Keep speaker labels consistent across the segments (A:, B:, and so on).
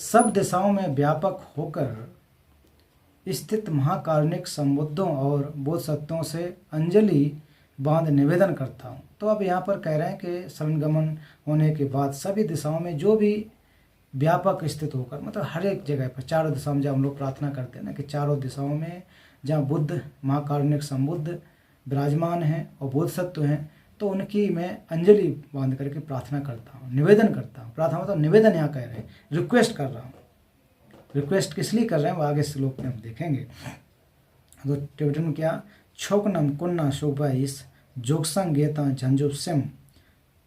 A: सब दिशाओं में व्यापक होकर स्थित महाकारुणिक संबुद्धों और बोधसत्वों से अंजलि बांध निवेदन करता हूँ। तो अब यहाँ पर कह रहे हैं कि शरणगमन होने के बाद सभी दिशाओं में जो भी व्यापक स्थित होकर, मतलब हर एक जगह पर, चारों दिशाओं में जब हम लोग प्रार्थना करते हैं ना, कि चारों दिशाओं में जहाँ बुद्ध महाकारुणिक संबुद्ध विराजमान हैं और बोधसत्व हैं, तो उनकी मैं अंजलि बांध करके प्रार्थना करता हूँ, निवेदन करता हूँ। प्रार्थना मतलब निवेदन यहाँ कह रहे हैं, रिक्वेस्ट कर रहा हूँ। रिक्वेस्ट किस लिए कर रहे हैं वो आगे श्लोक में हम देखेंगे। तो टिबेटन में क्या, छोकनम कुन्ना शोभाइस जोगसंग गेता झंझुपसिम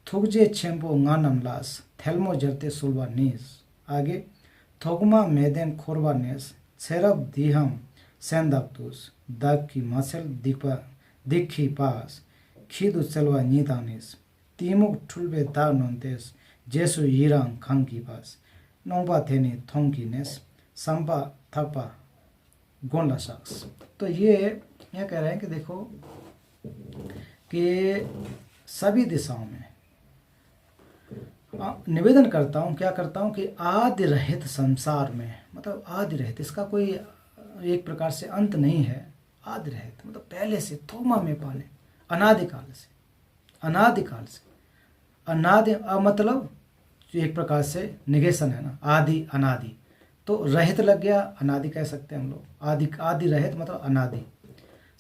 A: थुगजे छेम्पो गानम लास थेल्मो जरते सुलवा नीस। आगे, थोगमा मेदेन खोरवा नेस छेरब दीहम सेंदाप्तुस दाग की मासेल दिखी पास खीदु चलवा नीतानिस तीमुक ठुलबे दा नोंतेस जेसु यिरांग खांग की पास नोंबा थेनी थोंकी नेस संपा थपा गोंडा शख्स। तो ये कह रहे हैं कि देखो कि सभी दिशाओं में निवेदन करता हूँ, क्या करता हूँ कि आदि रहित संसार में, मतलब आदि रहित, इसका कोई एक प्रकार से अंत नहीं है। आदि रहित मतलब पहले से, थोमा में पाले, अनादिकाल से, अनादिकाल से, अनादि मतलब एक प्रकार से निगेशन है ना, आदि अनादि, तो रहित लग गया, अनादि कह सकते हैं हम लोग। आदि, आदि रहित मतलब अनादि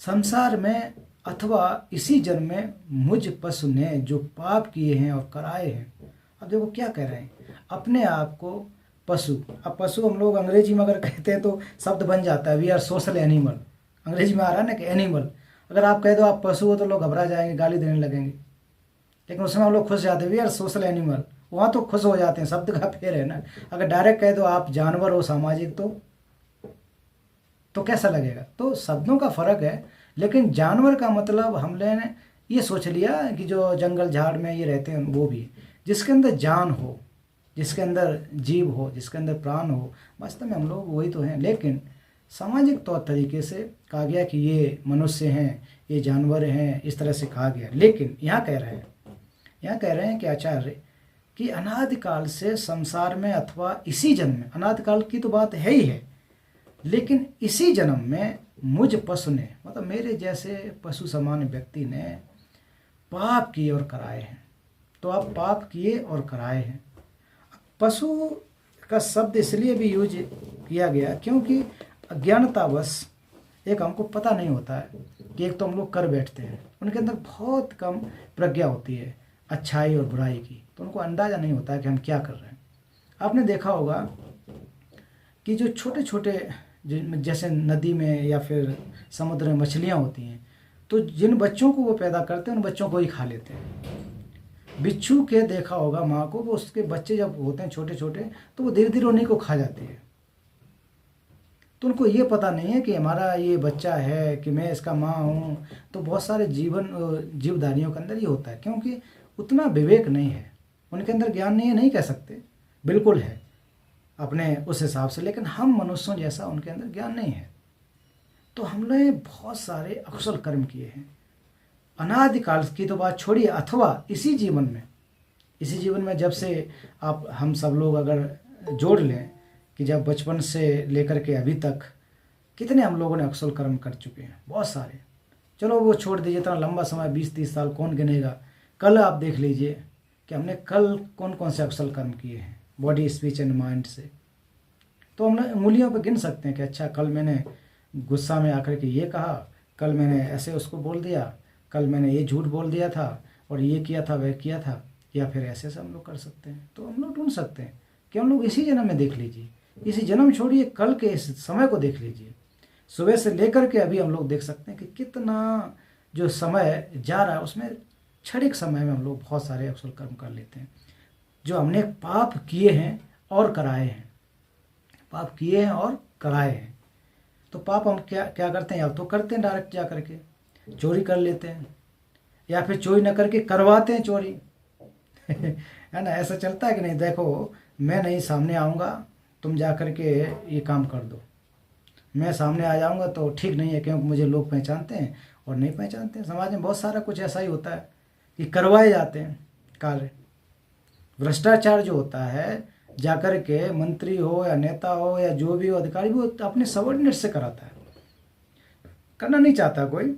A: संसार में, अथवा इसी जन्म में मुझ पशु ने जो पाप किए हैं और कराए हैं। अब देखो क्या कह रहे हैं, अपने आप को पशु। अब पशु हम लोग अंग्रेजी में अगर कहते हैं तो शब्द बन जाता है, वी आर सोशल एनिमल। अंग्रेजी में आ रहा है ना कि एनिमल। अगर आप कह दो आप पशु हो तो लोग घबरा जाएंगे, गाली देने लगेंगे, लेकिन उसमें हम लोग खुश जाते हैं, वी आर सोशल एनिमल, वहाँ तो खुश हो जाते हैं, शब्द का फेर है ना। अगर डायरेक्ट कह दो आप जानवर हो सामाजिक, तो कैसा लगेगा। तो शब्दों का फर्क है, लेकिन जानवर का मतलब हमने ये सोच लिया कि जो जंगल झाड़ में ये रहते हैं वो भी, जिसके अंदर जान हो, जिसके अंदर जीव हो, जिसके अंदर प्राण हो। वास्तव में हम लोग वही तो हैं, लेकिन सामाजिक तौर तरीके से कहा गया कि ये मनुष्य हैं, ये जानवर हैं, इस तरह से कहा गया। लेकिन यहाँ कह रहे हैं कि आचार्य कि अनादिकाल से संसार में, अथवा इसी जन्म में, अनादिकाल की तो बात है ही है, लेकिन इसी जन्म में मुझ पशु ने, मतलब मेरे जैसे पशु समान व्यक्ति ने पाप किए और कराए हैं। तो आप पाप किए और कराए हैं। पशु का शब्द इसलिए भी यूज किया गया क्योंकि अज्ञानतावश एक हमको पता नहीं होता है कि एक तो हम लोग कर बैठते हैं, उनके अंदर बहुत कम प्रज्ञा होती है अच्छाई और बुराई की, तो उनको अंदाज़ा नहीं होता है कि हम क्या कर रहे हैं। आपने देखा होगा कि जो छोटे छोटे जैसे नदी में या फिर समुद्र में मछलियाँ होती हैं, तो जिन बच्चों को वो पैदा करते हैं उन बच्चों को ही खा लेते हैं। बिच्छू के देखा होगा माँ को, वो उसके बच्चे जब होते हैं छोटे छोटे तो वो धीरे धीरे उन्हीं को खा जाती है। तो उनको ये पता नहीं है कि हमारा ये बच्चा है, कि मैं इसका माँ हूँ। तो बहुत सारे जीवधारियों के अंदर ये होता है, क्योंकि उतना विवेक नहीं है उनके अंदर, ज्ञान नहीं है नहीं कह सकते, बिल्कुल है अपने उस हिसाब से, लेकिन हम मनुष्यों जैसा उनके अंदर ज्ञान नहीं है। तो हमने बहुत सारे अकुशल कर्म किए हैं। अनादिकाल की तो बात छोड़िए, अथवा इसी जीवन में जब से आप हम सब लोग अगर जोड़ लें कि जब बचपन से लेकर के अभी तक कितने हम लोगों ने अकुशल कर्म कर चुके हैं, बहुत सारे। चलो वो छोड़ दीजिए, इतना लंबा समय 20-30 साल कौन गिनेगा। कल आप देख लीजिए कि हमने कल कौन कौन से अकुशल कर्म किए हैं बॉडी, स्पीच एंड माइंड से। तो हम उंगलियों पर गिन सकते हैं कि अच्छा कल मैंने गुस्सा में आकर के ये कहा, कल मैंने ऐसे उसको बोल दिया, कल मैंने ये झूठ बोल दिया था और ये किया था वह किया था, या फिर ऐसे हम लोग कर सकते हैं। तो हम लोग ढूंढ सकते हैं कि हम लोग इसी जन्म में देख लीजिए, इसी जन्म छोड़िए, कल के इस समय को देख लीजिए, सुबह से लेकर के अभी हम लोग देख सकते हैं कि कितना जो समय जा रहा है उसमें क्षणिक समय में हम लोग बहुत सारे अकुशल कर्म कर लेते हैं, जो हमने पाप किए हैं और कराए हैं। पाप किए हैं और कराए हैं। तो पाप हम क्या क्या करते हैं, या तो करते हैं डायरेक्ट जा करके चोरी कर लेते हैं, या फिर चोरी न करके करवाते हैं चोरी है ना। ऐसा चलता है कि नहीं, देखो मैं नहीं सामने आऊँगा, तुम जा करके ये काम कर दो। मैं सामने आ जाऊँगा तो ठीक नहीं है, क्योंकि मुझे लोग पहचानते हैं और नहीं पहचानते हैं। समाज में बहुत सारा कुछ ऐसा ही होता है कि करवाए जाते हैं कार्य। भ्रष्टाचार जो होता है जाकर के मंत्री हो या नेता हो या जो भी हो अधिकारी भी हो अपने सबॉर्डिनेट से कराता है, करना नहीं चाहता कोई,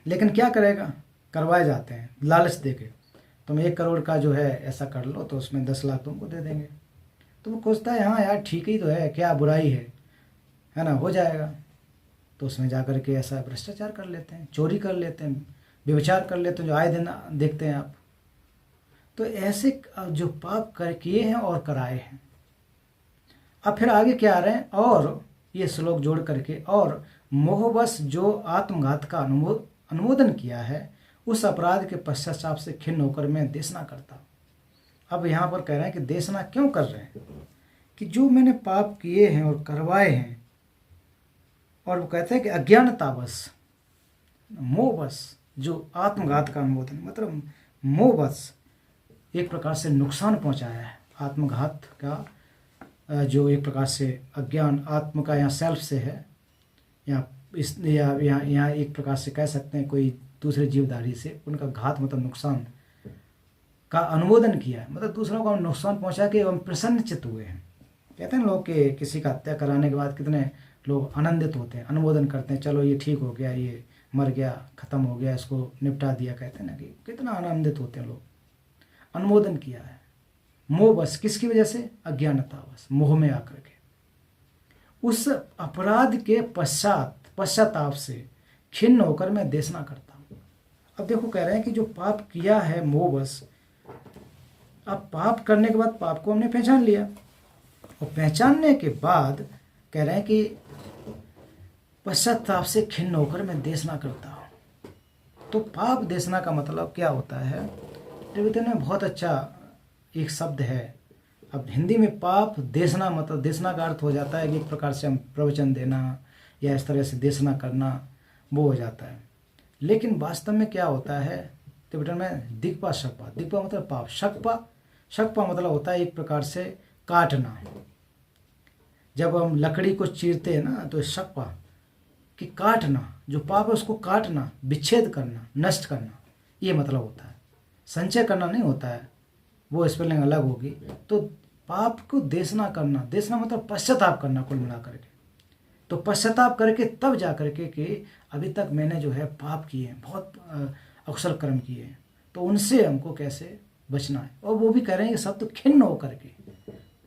A: लेकिन क्या करेगा, करवाए जाते हैं लालच देके। तुम 1 करोड़ का जो है ऐसा कर लो तो उसमें 10 लाख तुमको दे देंगे। तो वो सोचता है हाँ यार ठीक ही तो है, क्या बुराई है ना, हो जाएगा। तो उसमें जाकर के ऐसा भ्रष्टाचार कर लेते हैं, चोरी कर लेते हैं, व्यभिचार कर लेते हैं, जो आए दिन देखते हैं आप। तो ऐसे जो पाप कर किए हैं और कराए हैं। अब फिर आगे क्या आ रहे हैं, और ये श्लोक जोड़ करके, और मोहवश जो आत्मघात का अनुमोदन किया है उस अपराध के पश्चाताप से खिन्न होकर मैं देशना करता हूँ। अब यहाँ पर कह रहे हैं कि देशना क्यों कर रहे हैं, कि जो मैंने पाप किए हैं और करवाए हैं, और वो कहते हैं कि अज्ञानतावश, मोहवश जो आत्मघात का अनुमोदन, मतलब मोहवश एक प्रकार से नुकसान पहुंचाया है। आत्मघात का जो एक प्रकार से अज्ञान आत्म का यहाँ सेल्फ से है, या यहाँ एक प्रकार से कह सकते हैं कोई दूसरे जीवधारी से उनका घात मतलब नुकसान का अनुमोदन किया है, मतलब दूसरों को नुकसान पहुंचा के एवं प्रसन्नचित हुए हैं। कहते हैं लोग कि किसी का हत्या कराने के बाद कितने लोग आनंदित होते हैं, अनुमोदन करते हैं, चलो ये ठीक हो गया, ये मर गया, खत्म हो गया, इसको निपटा दिया। कहते हैं ना कि कितना आनंदित होते हैं लोग, अनुमोदन किया है। मोह बस किसकी वजह से, अज्ञानतावश, मोह में आकर के उस अपराध के पश्चाताप से खिन्न होकर मैं देशना करता हूँ। अब देखो कह रहे हैं कि जो पाप किया है मोह बस, अब पाप करने के बाद पाप को हमने पहचान लिया, और पहचानने के बाद कह रहे हैं कि पश्चाताप से खिन्न होकर मैं देशना करता हूँ। तो पाप देशना का मतलब क्या होता है, तिब्बतन में बहुत अच्छा एक शब्द है। अब हिंदी में पाप देशना, मतलब देशना का अर्थ हो जाता है कि एक प्रकार से हम प्रवचन देना या इस तरह से देशना करना, वो हो जाता है। लेकिन वास्तव में क्या होता है तिब्बतन में, दिक्पा शकपा, दिक्पा मतलब पाप, शकपा मतलब होता है एक प्रकार से काटना। जब हम लकड़ी को चीरते हैं ना तो शकपा कि काटना, जो पाप है उसको काटना, विच्छेद करना, नष्ट करना, ये मतलब होता है। संचय करना नहीं होता है, वो स्पेलिंग अलग होगी। तो पाप को देशना करना, देशना मतलब पश्चाताप करना कुल मिला करके। तो पश्चाताप करके तब जा करके कि अभी तक मैंने जो है पाप किए हैं, बहुत अकुशल कर्म किए हैं, तो उनसे हमको कैसे बचना है। और वो भी कह रहे हैं कि सब तो खिन्न होकर के,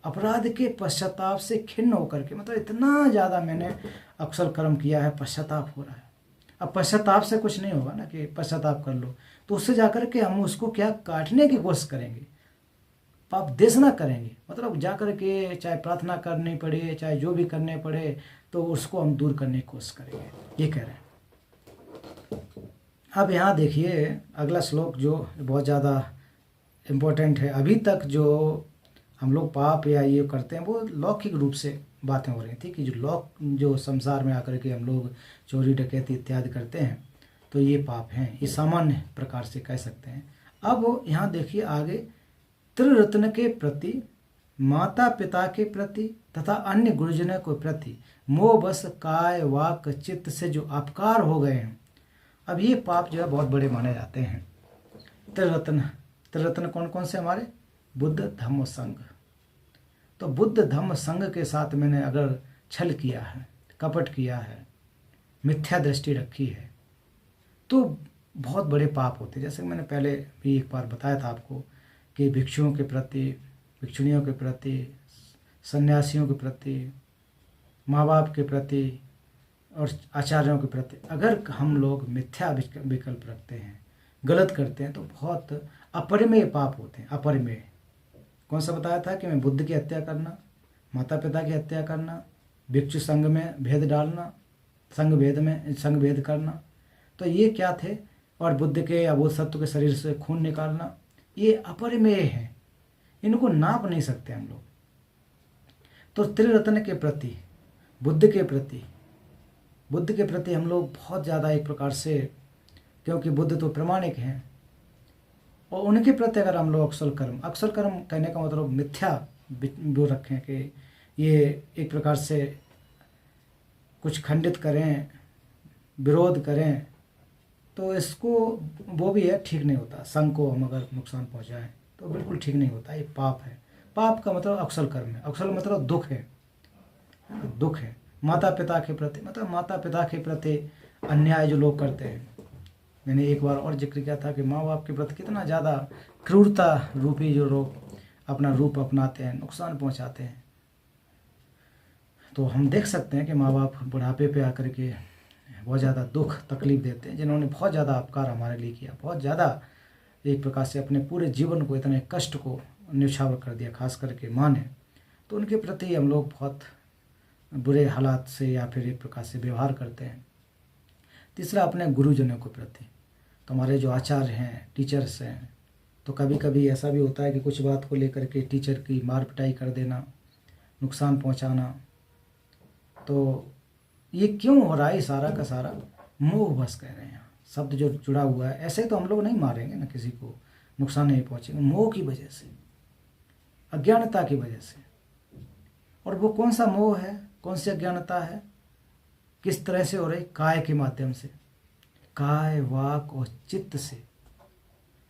A: अपराध के पश्चाताप से खिन्न होकर के, मतलब इतना ज़्यादा मैंने अकुशल कर्म किया है, पश्चाताप हो रहा है। अब पश्चाताप से कुछ नहीं होगा ना कि पश्चाताप कर लो, तो उससे जाकर के हम उसको क्या काटने की कोशिश करेंगे, पाप देशना करेंगे, मतलब जाकर के चाहे प्रार्थना करनी पड़े, चाहे जो भी करने पड़े, तो उसको हम दूर करने की कोशिश करेंगे, ये कह रहे हैं। अब यहाँ देखिए अगला श्लोक जो बहुत ज़्यादा इम्पोर्टेंट है। अभी तक जो हम लोग पाप या ये करते हैं वो लौकिक रूप से बातें हो रही थी कि जो संसार में आकर के हम लोग चोरी डकैती इत्यादि करते हैं, तो ये पाप हैं, ये सामान्य प्रकार से कह सकते हैं। अब यहाँ देखिए आगे, त्रिरत्न के प्रति, माता पिता के प्रति तथा अन्य गुरुजनों के प्रति मोह बस काय वाक चित्त से जो अपकार हो गए हैं, अब ये पाप जो है बहुत बड़े माने जाते हैं। त्रिरत्न कौन कौन से हमारे, बुद्ध धम्म संघ। तो बुद्ध धम्म संघ के साथ मैंने अगर छल किया है, कपट किया है, मिथ्या दृष्टि रखी है, तो बहुत बड़े पाप होते हैं। जैसे मैंने पहले भी एक बार बताया था आपको कि भिक्षुओं के प्रति, भिक्षुणियों के प्रति, सन्यासियों के प्रति, माँ बाप के प्रति और आचार्यों के प्रति अगर हम लोग मिथ्या विकल्प रखते हैं, गलत करते हैं, तो बहुत अपरिमेय पाप होते हैं। अपरिमेय कौन सा बताया था कि मैं बुद्ध की हत्या करना, माता पिता की हत्या करना, भिक्षु संघ में भेद डालना, संघ भेद करना, तो ये क्या थे। और बुद्ध के या बोधसत्व के शरीर से खून निकालना, ये अपरिमेय है, इनको नाप नहीं सकते हम लोग। तो त्रिरत्न के प्रति, बुद्ध के प्रति हम लोग बहुत ज़्यादा एक प्रकार से, क्योंकि बुद्ध तो प्रामाणिक हैं, और उनके प्रति अगर हम लोग अकुशल कर्म कहने का मतलब मिथ्या वो रखें कि ये एक प्रकार से कुछ खंडित करें, विरोध करें, तो इसको वो भी है, ठीक नहीं होता। संघ को हम अगर नुकसान पहुंचाएं तो बिल्कुल ठीक नहीं होता, ये पाप है। पाप का मतलब अकुशल कर्म है, अकुशल मतलब दुख है, दुख है। माता पिता के प्रति मतलब माता पिता के प्रति अन्याय जो लोग करते हैं, मैंने एक बार और जिक्र किया था कि माँ बाप के प्रति कितना ज़्यादा क्रूरता रूपी जो लोग अपना रूप अपनाते हैं, नुकसान पहुंचाते हैं। तो हम देख सकते हैं कि माँ बाप बुढ़ापे पे आकर के बहुत ज़्यादा दुख तकलीफ देते हैं, जिन्होंने बहुत ज़्यादा अपकार हमारे लिए किया, बहुत ज़्यादा एक प्रकार से अपने पूरे जीवन को, इतने कष्ट को न्यौछावर कर दिया, खास करके माँ ने। तो उनके प्रति हम लोग बहुत बुरे हालात से या फिर एक प्रकार से व्यवहार करते हैं। तीसरा, अपने गुरुजनों के प्रति, तो हमारे जो आचार्य हैं, टीचर्स हैं, तो कभी कभी ऐसा भी होता है कि कुछ बात को लेकर के टीचर की मार पिटाई कर देना, नुकसान पहुंचाना। तो ये क्यों हो रहा है? सारा का सारा मोह बस कह रहे हैं शब्द जो जुड़ा हुआ है। ऐसे तो हम लोग नहीं मारेंगे ना, किसी को नुकसान नहीं पहुंचेंगे, मोह की वजह से, अज्ञानता की वजह से। और वो कौन सा मोह है, कौन सी अज्ञानता है, किस तरह से हो रही? काय के माध्यम से, काय, वाक और चित्त से।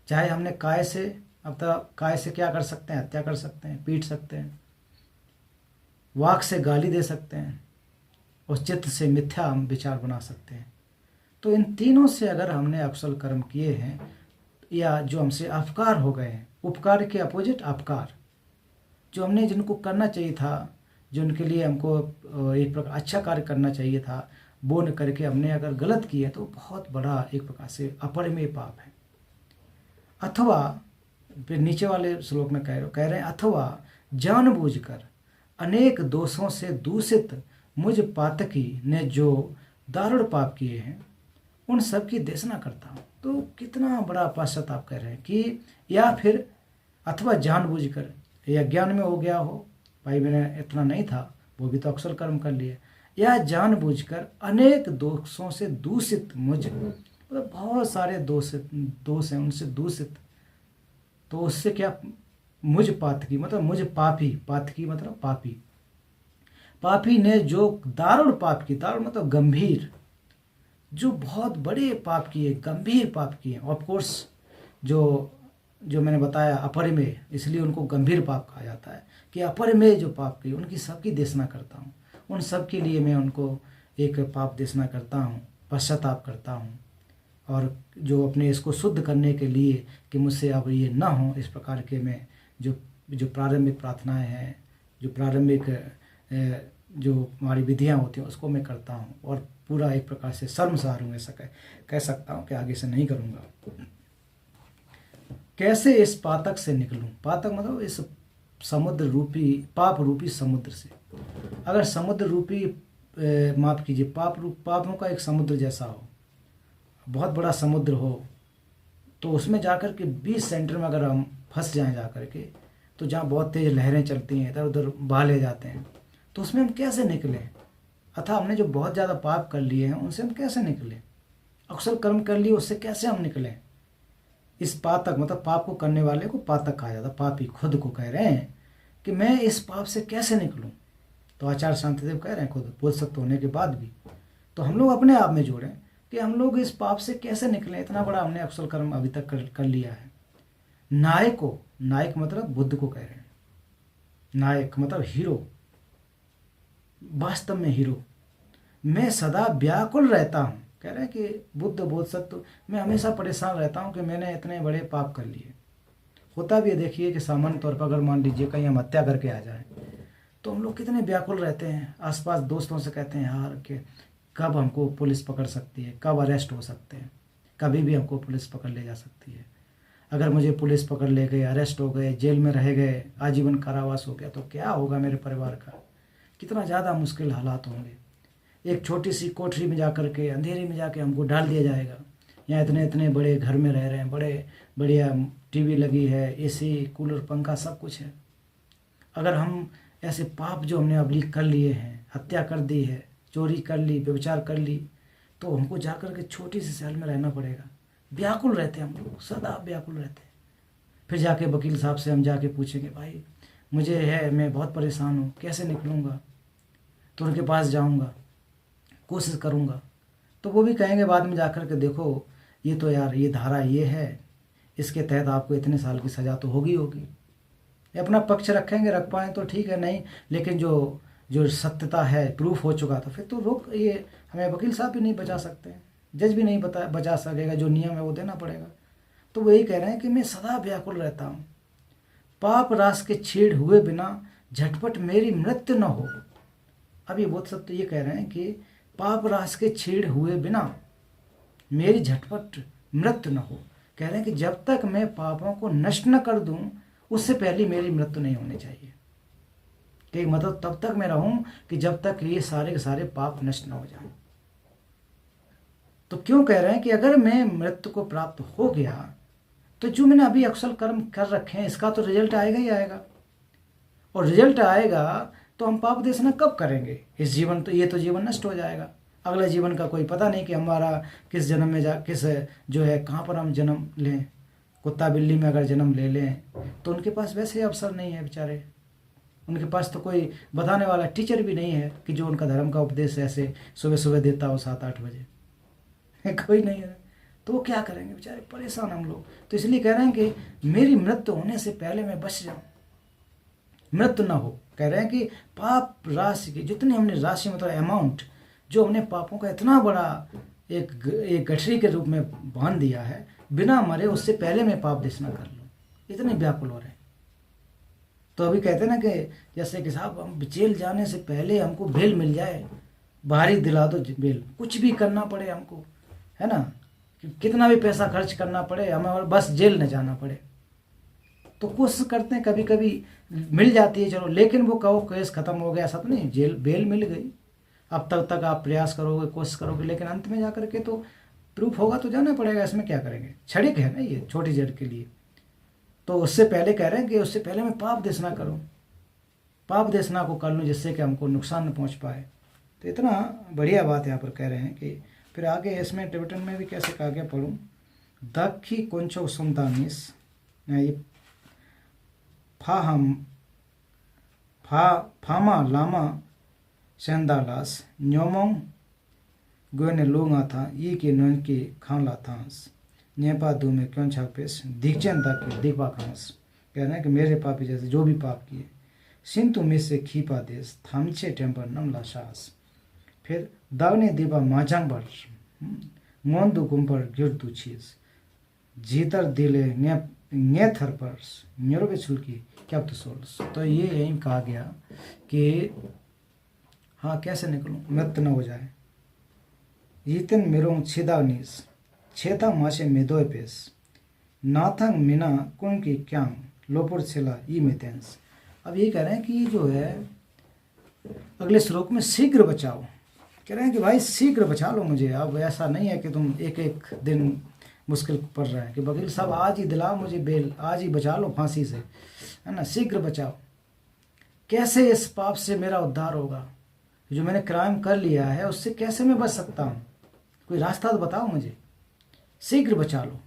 A: चाहे हमने काय से, अब तो काय से क्या कर सकते हैं? हत्या कर सकते हैं, पीट सकते हैं, वाक से गाली दे सकते हैं, और चित्त से मिथ्या हम विचार बना सकते हैं। तो इन तीनों से अगर हमने अकुशल कर्म किए हैं, या जो हमसे अपकार हो गए हैं, उपकार के अपोजिट अपकार, जो हमने जिनको करना चाहिए था, जो उनके लिए हमको एक प्रकार अच्छा कार्य करना चाहिए था, वो न करके हमने अगर गलत किए तो बहुत बड़ा एक प्रकार से अपरिमेय पाप है। अथवा फिर नीचे वाले श्लोक में कह रहे हैं, अथवा जानबूझकर अनेक दोषों से दूषित मुझ पातकी ने जो दारुण पाप किए हैं, उन सब की देशना करता हूँ। तो कितना बड़ा पश्चाताप कर रहे हैं कि, या फिर अथवा जानबूझकर, या ज्ञान में हो गया हो, भाई मैंने इतना नहीं था, वो भी तो अकुशल कर्म कर लिए, या जानबूझकर अनेक दोषों से दूषित मुझ, मतलब बहुत सारे दोष हैं, उनसे दूषित। तो उससे क्या? मुझ पातकी मतलब मुझ पापी, पातकी मतलब पापी, पापी ने जो दारुण पाप की, दारुण मतलब गंभीर, जो बहुत बड़े पाप किए, गंभीर पाप किए। ऑफ कोर्स जो मैंने बताया अपरिमेय, इसलिए उनको गंभीर पाप कहा जाता है कि अपरिमेय जो पाप किए उनकी सबकी देशना करता हूँ। उन सब के लिए मैं उनको एक पाप देशना करता हूँ, पश्चाताप करता हूँ। और जो अपने इसको शुद्ध करने के लिए कि मुझसे अब ये ना हो, इस प्रकार के मैं जो प्रारंभिक प्रार्थनाएं हैं, जो प्रारंभिक जो हमारी विधियां होती हैं, उसको मैं करता हूं। और पूरा एक प्रकार से शर्मसार हूँ, ऐसा कह सकता हूँ कि आगे से नहीं करूँगा। कैसे इस पातक से निकलूं? पातक मतलब इस समुद्र रूपी, पाप रूपी समुद्र से। अगर समुद्र रूपी माफ कीजिए, पापों का एक समुद्र जैसा हो, बहुत बड़ा समुद्र हो, तो उसमें जाकर के 20 सेंटर में अगर हम फंस जाएं जाकर के, तो जहाँ बहुत तेज़ लहरें चलती हैं, इधर उधर बहा ले जाते हैं, तो उसमें हम कैसे निकलें? अतः हमने जो बहुत ज़्यादा पाप कर लिए हैं, उनसे हम कैसे निकलें? अकुशल कर्म कर लिए, उससे कैसे हम निकलें? इस पातक मतलब पाप को करने वाले को पातक कहा जाता है। पापी खुद को कह रहे हैं कि मैं इस पाप से कैसे निकलूं। तो आचार्य शांतिदेव कह रहे हैं, खुद बोध सक्त होने के बाद भी। तो हम लोग अपने आप में जोड़ें कि हम लोग इस पाप से कैसे निकलें। इतना बड़ा हमने अकुशल कर्म अभी तक कर लिया है। नायक मतलब बुद्ध को कह रहे हैं। नायक मतलब हीरो, वास्तव में हीरो। मैं सदा व्याकुल रहता हूँ, कह रहे हैं कि बुद्ध बोधसत्व, मैं हमेशा परेशान रहता हूँ कि मैंने इतने बड़े पाप कर लिए। होता भी है, देखिए कि सामान्य तौर पर अगर मान लीजिए कहीं हम हत्या करके आ जाएं, तो हम लोग कितने व्याकुल रहते हैं। आसपास दोस्तों से कहते हैं यार कि कब हमको पुलिस पकड़ सकती है, कब अरेस्ट हो सकते हैं, कभी भी हमको पुलिस पकड़ ले जा सकती है। अगर मुझे पुलिस पकड़ ले गए, अरेस्ट हो गए, जेल में रह गए, आजीवन कारावास हो गया, तो क्या होगा मेरे परिवार का? कितना ज़्यादा मुश्किल हालात होंगे। एक छोटी सी कोठरी में जाकर के, अंधेरे में जाके हमको डाल दिया जाएगा। यहाँ इतने इतने बड़े घर में रह रहे हैं, बड़े बढ़िया टीवी लगी है, एसी, कूलर, पंखा, सब कुछ है। अगर हम ऐसे पाप जो हमने अभी कर लिए हैं, हत्या कर दी है, चोरी कर ली, व्यभिचार कर ली, तो हमको जाकर के छोटी सी सेल में रहना पड़ेगा। व्याकुल रहते हैं हम लोग, सदा व्याकुल रहते हैं। फिर जाके वकील साहब से हम जाके पूछेंगे, भाई मुझे है, मैं बहुत परेशान हूँ, कैसे निकलूँगा? तो उनके पास जाऊँगा, कोशिश करूँगा, तो वो भी कहेंगे बाद में जाकर के, देखो ये तो यार ये धारा ये है, इसके तहत आपको इतने साल की सज़ा तो होगी। ये अपना पक्ष रखेंगे, रख पाएँ तो ठीक है, नहीं लेकिन जो जो सत्यता है प्रूफ हो चुका तो फिर तो रोक, ये हमें वकील साहब भी नहीं बचा सकते, जज भी नहीं बचा सकेगा, जो नियम है वो देना पड़ेगा। तो वही कह रहे हैं कि मैं सदा व्याकुल रहता हूँ, पाप रास के छेड़ हुए बिना झटपट मेरी मृत्यु न हो। अभी बहुत सब तो ये कह रहे हैं कि पाप रास के छेड़ हुए बिना मेरी झटपट मृत्यु न हो। कह रहे हैं कि जब तक मैं पापों को नष्ट न कर दूं उससे पहले मेरी मृत्यु नहीं होनी चाहिए। कि मतलब तब तक मैं रहूं कि जब तक ये सारे के सारे पाप नष्ट न हो जाए। तो क्यों कह रहे हैं कि अगर मैं मृत्यु को प्राप्त हो गया तो जो मैंने अभी अकुशल कर्म कर रखे हैं इसका तो रिजल्ट आएगा ही आएगा, और रिजल्ट आएगा तो हम पाप देशना कब करेंगे? इस जीवन तो ये तो जीवन नष्ट हो जाएगा, अगले जीवन का कोई पता नहीं कि हमारा किस जन्म में किस जो है कहाँ पर हम जन्म लें। कुत्ता बिल्ली में अगर जन्म ले लें तो उनके पास वैसे अवसर नहीं है बेचारे, उनके पास तो कोई बताने वाला टीचर भी नहीं है कि जो उनका धर्म का उपदेश ऐसे सुबह सुबह देता हो 7-8 बजे कोई नहीं है। तो वो क्या करेंगे बेचारे, परेशान हम लोग। तो इसलिए कह रहे हैं कि मेरी मृत्यु होने से पहले मैं बच जाऊं, मृत्यु ना हो। कह रहे हैं कि पाप राशि की जितनी हमने राशि मतलब अमाउंट जो हमने पापों का इतना बड़ा एक गठरी के रूप में बांध दिया है, बिना मरे उससे पहले मैं पाप देशना कर लूँ, इतने व्याकुल हो रहे हैं। तो अभी कहते हैं ना कि जैसे कि साहब हम जेल जाने से पहले हमको बेल मिल जाए, बाहरी दिला दो बेल, कुछ भी करना पड़े हमको, है ना, कितना भी पैसा खर्च करना पड़े हमें, और बस जेल न जाना पड़े। तो कोशिश करते हैं, कभी कभी मिल जाती है चलो, लेकिन वो कहो केस खत्म हो गया, ऐसा तो नहीं, जेल बेल मिल गई, अब तक आप प्रयास करोगे कोशिश करोगे, लेकिन अंत में जा करके तो प्रूफ होगा तो जाना पड़ेगा, इसमें क्या करेंगे, क्षणिक है ना ये छोटी जड़ के लिए। तो उससे पहले कह रहे हैं कि उससे पहले मैं पाप देशना करूं, पाप देशना को कर लूँ जिससे कि हमको नुकसान न पहुंच पाए। तो इतना बढ़िया बात यहाँ पर कह रहे हैं कि फिर आगे इसमें टिबेटन में भी कैसे कहा गया पढ़ूँ, दखी कुंचो सुमतानिस ये फामा लामा सेंदालास न्योमोंग गोने लोंगा था ये के नन के खाला थांस नेपा दो में क्यों छापेस दीक्षण तक के दीपा खांस। कह रहे हैं कि मेरे पापी जैसे जो भी पाप किए सिंतु में से खीपा देश थामचे टेम्पर नमला सास। फिर दावने दीपा माजांग बर मोंदु गुम्पर गिरदु चीज जीतर दिले ने थर पर न्योरबे छुलकी क्या तो सोल्स। तो ये यही कहा गया कि हाँ कैसे निकलूं मृत्यु न हो जाए। यीतन मेरों छिदानीस छेता मासे मेदोय पेस नाथंग मीना कुन की क्यांग लोपुर छिला ई मेतेंस। अब ये कह रहे हैं कि जो है अगले श्लोक में शीघ्र बचाओ, कह रहे हैं कि भाई शीघ्र बचा लो मुझे। अब ऐसा नहीं है कि तुम एक एक दिन मुश्किल पड़ रहा है कि वकील साहब आज ही दिलाओ मुझे बेल, आज ही बचा लो फांसी से, है ना, शीघ्र बचाओ। कैसे इस पाप से मेरा उद्धार होगा, जो मैंने क्राइम कर लिया है उससे कैसे मैं बच सकता हूँ, कोई रास्ता तो बताओ मुझे, शीघ्र बचा लो।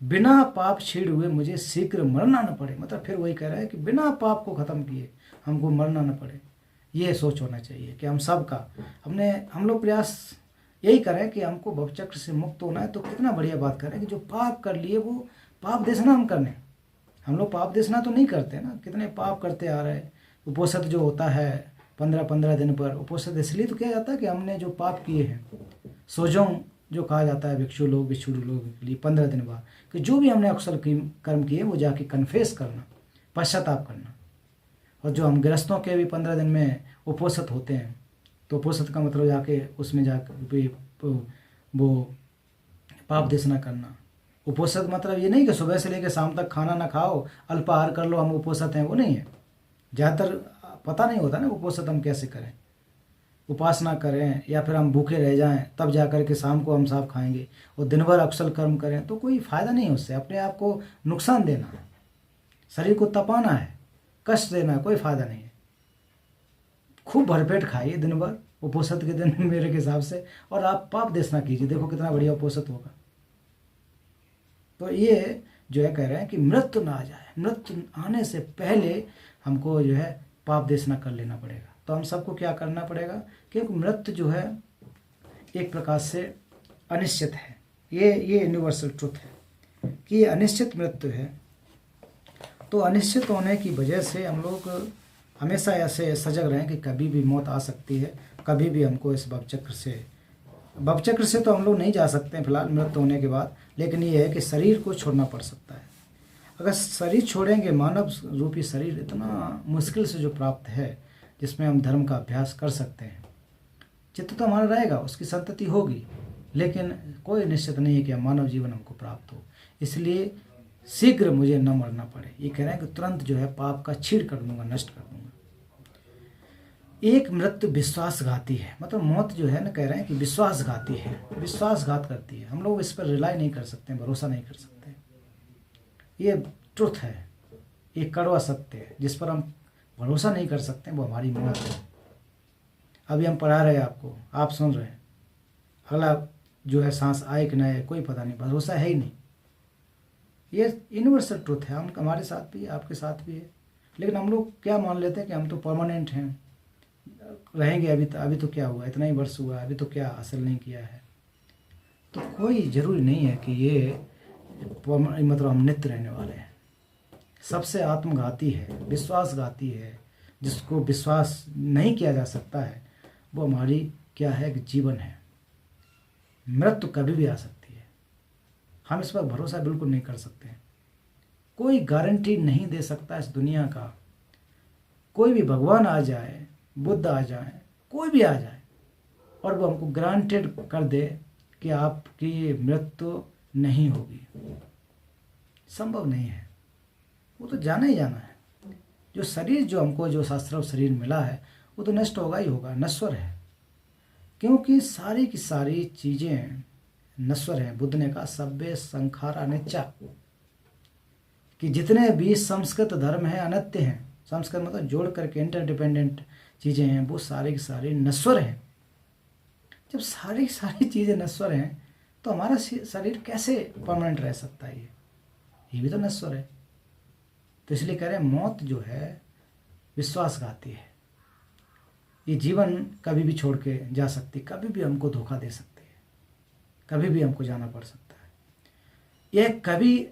A: बिना पाप छीड़ हुए मुझे शीघ्र मरना न पड़े। मतलब फिर वही कह रहा है कि बिना पाप को ख़त्म किए हमको मरना न पड़े। ये सोच होना चाहिए कि हम सब का हम लोग प्रयास यही करें कि हमको भवचक्र से मुक्त होना है। तो कितना बढ़िया बात करें कि जो पाप कर लिए वो पाप देशना हम करने, हम लोग पाप देशना तो नहीं करते ना, कितने पाप करते आ रहे हैं। उपोषित जो होता है 15-15 दिन पर, उपोषित इसलिए तो किया जाता है कि हमने जो पाप किए हैं, सोजों जो कहा जाता है भिक्षु लोग के लिए 15 दिन बाद, कि जो भी हमने अकुशल कर्म किए वो जाके कन्फेस करना, पश्चाताप करना। और जो हम गृहस्थों के भी 15 दिन में उपोषित होते हैं, तो उपोषित का मतलब जाके उसमें जाकर वो पाप देशना करना। उपोषित मतलब ये नहीं कि सुबह से लेकर शाम तक खाना ना खाओ, अल्पाहार कर लो, हम उपोषित हैं, वो नहीं है। ज़्यादातर पता नहीं होता ना उपोषित हम कैसे करें, उपासना करें या फिर हम भूखे रह जाएं तब जा कर के शाम को हम साफ खाएंगे, और दिन भर अकुशल कर्म करें तो कोई फ़ायदा नहीं है उससे। अपने आप को नुकसान देना है, शरीर को तपाना है, कष्ट देना है, कोई फ़ायदा नहीं है। खूब भरपेट खाइए दिन भर उपोषित के दिन मेरे हिसाब से, और आप पाप देशना कीजिए, देखो कितना बढ़िया उपोषित होगा। तो ये जो है कह रहे हैं कि मृत्यु ना आ जाए, मृत्यु आने से पहले हमको जो है पाप देशना कर लेना पड़ेगा। तो हम सबको क्या करना पड़ेगा, क्योंकि मृत्यु जो है एक प्रकार से अनिश्चित है। ये यूनिवर्सल ट्रुथ है कि ये अनिश्चित मृत्यु है, तो अनिश्चित होने की वजह से हम लोग हमेशा ऐसे सजग रहें कि कभी भी मौत आ सकती है, कभी भी हमको इस भवचक्र से तो हम लोग नहीं जा सकते हैं फिलहाल मृत्यु होने के बाद, लेकिन ये है कि शरीर को छोड़ना पड़ सकता है। अगर शरीर छोड़ेंगे, मानव रूपी शरीर इतना मुश्किल से जो प्राप्त है, जिसमें हम धर्म का अभ्यास कर सकते हैं, चित्त तो हमारा रहेगा, उसकी संतति होगी, लेकिन कोई निश्चित नहीं है कि मानव जीवन हमको प्राप्त हो। इसलिए शीघ्र मुझे न मरना पड़े। ये कह रहे हैं कि तुरंत जो है पाप का छीड़ कर दूंगा, नष्ट कर दूंगा। एक मृत्यु विश्वासघाती है, मतलब मौत जो है ना, कह रहे हैं कि विश्वासघाती है, विश्वासघात करती है। हम लोग इस पर रिलाई नहीं कर सकते, भरोसा नहीं कर सकते। ये ट्रुथ है, ये कड़वा सत्य है। जिस पर हम भरोसा नहीं कर सकते वो हमारी मौत है। अभी हम पढ़ा रहे हैं आपको, आप सुन रहे हैं, अगला जो है सांस आए कि ना आए कोई पता नहीं, भरोसा है ही नहीं। ये यूनिवर्सल ट्रुथ है, हम हमारे साथ भी है, आपके साथ भी है। लेकिन हम लोग क्या मान लेते हैं कि हम तो परमानेंट हैं, रहेंगे। अभी तो क्या हुआ, इतना ही वर्ष हुआ, अभी तो क्या हासिल नहीं किया है। तो कोई ज़रूरी नहीं है कि ये मतलब हम नित्य रहने वाले हैं। सबसे आत्मघाती है, विश्वासघाती है, जिसको विश्वास नहीं किया जा सकता है, वो हमारी क्या है कि जीवन है। मृत्यु कभी भी आ सकती है, हम इस पर भरोसा बिल्कुल नहीं कर सकते। कोई गारंटी नहीं दे सकता इस दुनिया का। कोई भी भगवान आ जाए, बुद्ध आ जाए, कोई भी आ जाए, और वो हमको ग्रांटेड कर दे कि आपकी मृत्यु नहीं होगी, संभव नहीं है। वो तो जाना ही जाना है। जो शरीर जो हमको जो शास्त्र शरीर मिला है वो तो नष्ट होगा ही होगा, नश्वर है। क्योंकि सारी की सारी चीज़ें नश्वर हैं। बुद्ध ने कहा सब्बे संखारा अनिच्चा, कि जितने भी संस्कृत धर्म हैं अनित्य हैं। संस्कृत मतलब जोड़ करके इंटरडिपेंडेंट चीज़ें हैं, वो सारी की सारी नश्वर हैं। जब सारी की सारी चीज़ें नश्वर हैं तो हमारा शरीर कैसे परमानेंट रह सकता है? ये भी तो नश्वर है। तो इसलिए कह रहे हैं मौत जो है विश्वासघाती है। ये जीवन कभी भी छोड़ के जा सकती, कभी भी हमको धोखा दे सकती है, कभी भी हमको जाना पड़ सकता है। यह कभी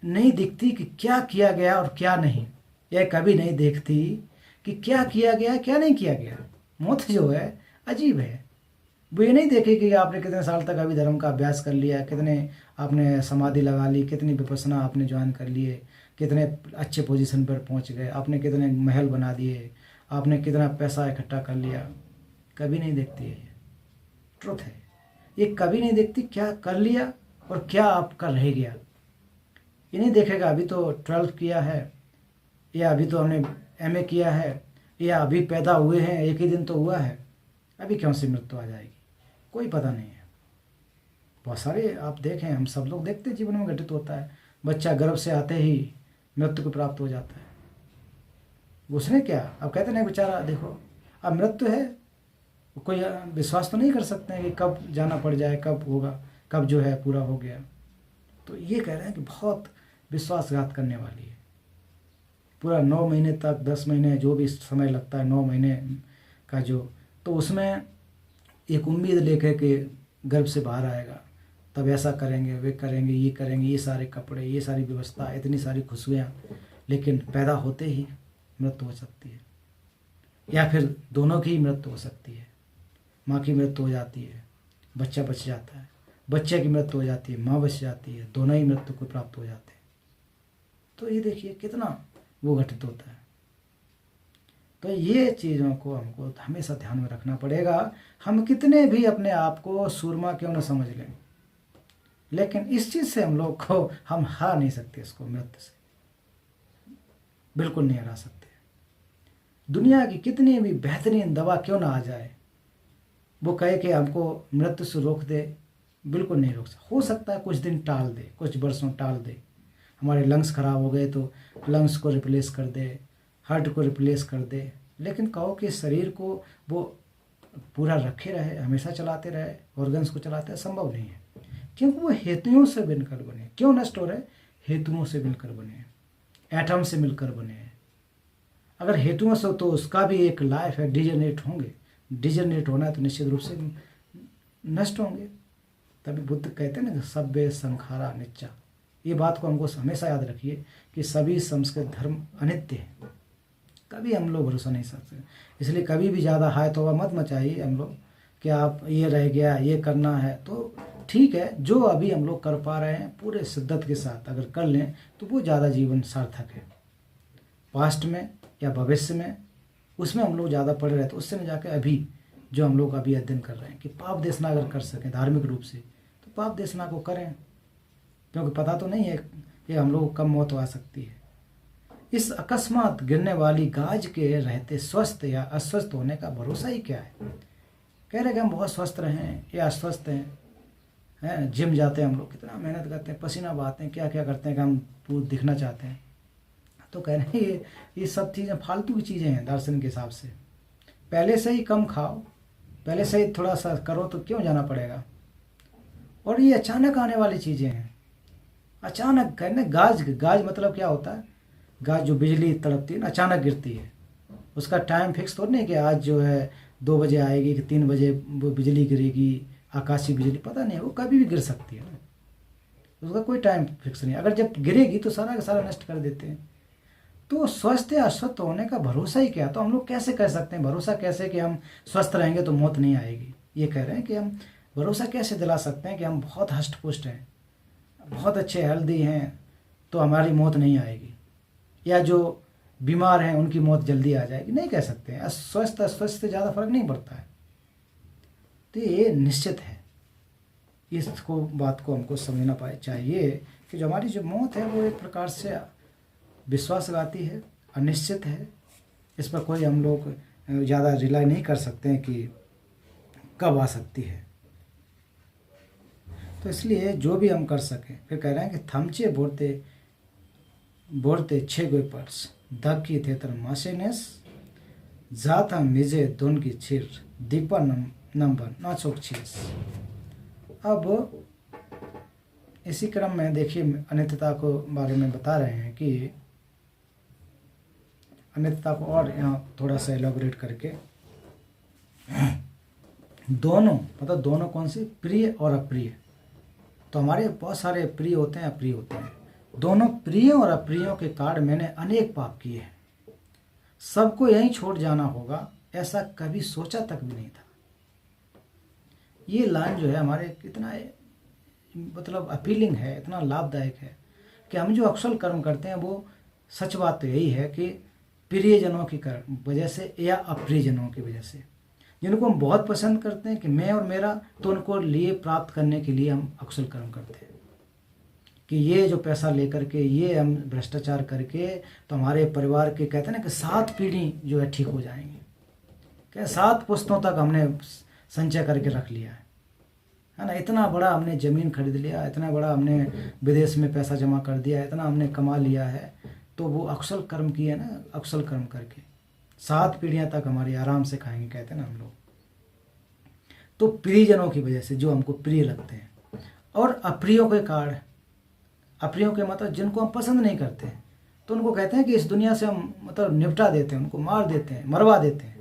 A: नहीं दिखती कि क्या किया गया और क्या नहीं। यह कभी नहीं देखती कि क्या किया गया क्या नहीं किया गया। मौत जो है अजीब है। वो ये नहीं देखेगी कि आपने कितने साल तक अभी धर्म का अभ्यास कर लिया, कितने आपने समाधि लगा ली, कितनी विपස්සना आपने ज्वाइन कर लिए, कितने अच्छे पोजीशन पर पहुंच गए, आपने कितने महल बना दिए, आपने कितना पैसा इकट्ठा कर लिया। कभी नहीं देखती है। ये ट्रुथ है। ये कभी नहीं देखती क्या कर लिया और क्या आपका रह गया। ये नहीं देखेगा अभी तो 12th किया है, या अभी तो हमने MA किया है, या अभी पैदा हुए हैं, एक ही दिन तो हुआ है, अभी क्यों से मृत्यु आ जाएगी, कोई पता नहीं है। बहुत सारे आप देखें, हम सब लोग देखते हैं जीवन में घटित होता है। बच्चा गर्भ से आते ही मृत्यु को प्राप्त हो जाता है। उसने क्या, अब कहते नहीं बेचारा देखो अब मृत्यु है, कोई विश्वास तो नहीं कर सकते हैं कि कब जाना पड़ जाए, कब होगा, कब जो है पूरा हो गया। तो ये कह रहे हैं कि बहुत विश्वासघात करने वाली है। पूरा 9 महीने तक, 10 महीने, जो भी समय लगता है 9 महीने का जो, तो उसमें एक उम्मीद लेकर के गर्भ से बाहर आएगा, तब ऐसा करेंगे, वे करेंगे, ये करेंगे, ये सारे कपड़े, ये सारी व्यवस्था, इतनी सारी खुशियाँ, लेकिन पैदा होते ही मृत्यु हो सकती है, या फिर दोनों की मृत्यु हो सकती है। माँ की मृत्यु हो जाती है, बच्चा बच जाता है, बच्चे की मृत्यु हो जाती है, माँ बच जाती है, दोनों ही मृत्यु को प्राप्त हो जाते हैं। तो ये देखिए कितना वो घटित होता है। तो ये चीज़ों को हमको हमेशा ध्यान में रखना पड़ेगा। हम कितने भी अपने आप को सूरमा क्यों न समझ लें, लेकिन इस चीज़ से हम लोग को हम हरा नहीं सकते, इसको मृत्यु से बिल्कुल नहीं हरा सकते। दुनिया की कितनी भी बेहतरीन दवा क्यों ना आ जाए, वो कहे कि हमको मृत्यु से रोक दे, बिल्कुल नहीं रोक सकता। हो सकता है कुछ दिन टाल दे, कुछ वर्षों टाल दे, हमारे लंग्स खराब हो गए तो लंग्स को रिप्लेस कर दे, हार्ट को रिप्लेस कर दे, लेकिन कहो कि शरीर को वो पूरा रखे रहे, हमेशा चलाते रहे, ऑर्गन्स को चलाते रहे, संभव नहीं है। क्योंकि वो हेतुओं से मिलकर बने। क्यों नष्ट हो रहे? हेतुओं से मिलकर बने, एटम से मिलकर बने हैं। अगर हेतुओं से तो उसका भी एक लाइफ है, डिजनरेट होंगे। डिजनरेट होना है तो निश्चित रूप से नष्ट होंगे। तभी बुद्ध कहते हैं ना, सब्बे संखारा अनिच्चा, ये बात को हमको हमेशा याद रखिए कि सभी संस्कृत धर्म अनित्य है, कभी हम लोग भरोसा नहीं सकते। इसलिए कभी भी ज़्यादा हाय तौबा मत मचाइए हम लोग कि आप ये रह गया, ये करना है। तो ठीक है, जो अभी हम लोग कर पा रहे हैं पूरे शिद्दत के साथ अगर कर लें तो वो ज़्यादा जीवन सार्थक है। पास्ट में या भविष्य में उसमें हम लोग ज़्यादा पढ़े रहते, उससे में जाकर अभी जो हम लोग अभी अध्ययन कर रहे हैं कि पाप देशना अगर कर सकें धार्मिक रूप से तो पाप देशना को करें, क्योंकि पता तो नहीं है कि हम लोग को कब मौत आ सकती है। इस अकस्मात गिरने वाली गाज के रहते स्वस्थ या अस्वस्थ होने का भरोसा ही क्या है। कह रहे कि हम बहुत स्वस्थ रहें या अस्वस्थ हैं, जिम जाते हैं हम लोग, कितना मेहनत करते हैं, पसीना बहाते हैं, क्या क्या करते हैं कि हम पूरा दिखना चाहते हैं। तो कह रहे हैं ये सब चीज़ें फालतू की चीज़ें हैं दर्शन के हिसाब से। पहले से ही कम खाओ, पहले से ही थोड़ा सा करो तो क्यों जाना पड़ेगा। और ये अचानक आने वाली चीज़ें हैं, अचानक कहने गाज मतलब क्या होता है, गाज जो बिजली तड़पती है ना, अचानक गिरती है, उसका टाइम फिक्स थोड़ी नहीं कि आज जो है 2 बजे आएगी कि 3 बजे वो बिजली गिरेगी, आकाशीय बिजली, पता नहीं, वो कभी भी गिर सकती है ना, उसका कोई टाइम फिक्स नहीं। अगर जब गिरेगी तो सारा का सारा नष्ट कर देते हैं। तो स्वस्थ या अस्वस्थ होने का भरोसा ही क्या। तो हम लोग कैसे कह सकते हैं, भरोसा कैसे कि हम स्वस्थ रहेंगे तो मौत नहीं आएगी। ये कह रहे हैं कि हम भरोसा कैसे दिला सकते हैं कि हम बहुत हष्ट पुष्ट हैं, बहुत अच्छे हेल्दी हैं तो हमारी मौत नहीं आएगी, या जो बीमार हैं उनकी मौत जल्दी आ जाएगी। नहीं कह सकते हैं। अस्वस्थ अस्वस्थ से ज़्यादा फर्क नहीं पड़ता है। तो ये निश्चित है, इसको बात को हमको समझना चाहिए कि जो हमारी जो मौत है वो एक प्रकार से विश्वासघाती है, अनिश्चित है। इस पर कोई हम लोग ज़्यादा रिलाई नहीं कर सकते हैं कि कब आ सकती है। तो इसलिए जो भी हम कर सकें, फिर कह रहे हैं कि थमचे बोलते 6 गोई पर्स दक्की थे तर मासेनेस जाता मिजे दोन की छिर दीपा नंबर नाचोक छीस। अब इसी क्रम में देखिए अनित्यता को बारे में बता रहे हैं कि अनित्यता को और यहाँ थोड़ा सा एलोबरेट करके, दोनों मतलब दोनों कौन सी, प्रिय और अप्रिय। तो हमारे बहुत सारे प्रिय होते हैं, अप्रिय होते हैं। दोनों प्रिय और अप्रियों के कारण मैंने अनेक पाप किए हैं, सबको यहीं छोड़ जाना होगा, ऐसा कभी सोचा तक भी नहीं था। ये लाइन जो है हमारे कितना मतलब अपीलिंग है, इतना लाभदायक है कि हम जो अकुशल कर्म करते हैं वो सच बात तो यही है कि प्रियजनों की वजह से या अप्रियजनों की वजह से, जिनको हम बहुत पसंद करते हैं कि मैं और मेरा, तो उनको लिए प्राप्त करने के लिए हम अकुशल कर्म करते हैं कि ये जो पैसा लेकर के, ये हम भ्रष्टाचार करके तो हमारे परिवार के, कहते हैं ना कि 7 पीढ़ी जो है ठीक हो जाएंगे। क्या 7 पुश्तों तक हमने संचय करके रख लिया है ना, इतना बड़ा हमने ज़मीन खरीद लिया, इतना बड़ा हमने विदेश में पैसा जमा कर दिया, इतना हमने कमा लिया है। तो वो अकुशल कर्म किए ना, अकुशल कर्म करके 7 पीढ़ियां तक हमारी आराम से खाएंगे, कहते हैं ना हम लोग। तो प्रियजनों की वजह से जो हमको प्रिय लगते हैं, और अप्रियों के कारण, अप्रियों के मतलब जिनको हम पसंद नहीं करते हैं, तो उनको कहते हैं कि इस दुनिया से हम मतलब निपटा देते हैं, उनको मार देते हैं, मरवा देते हैं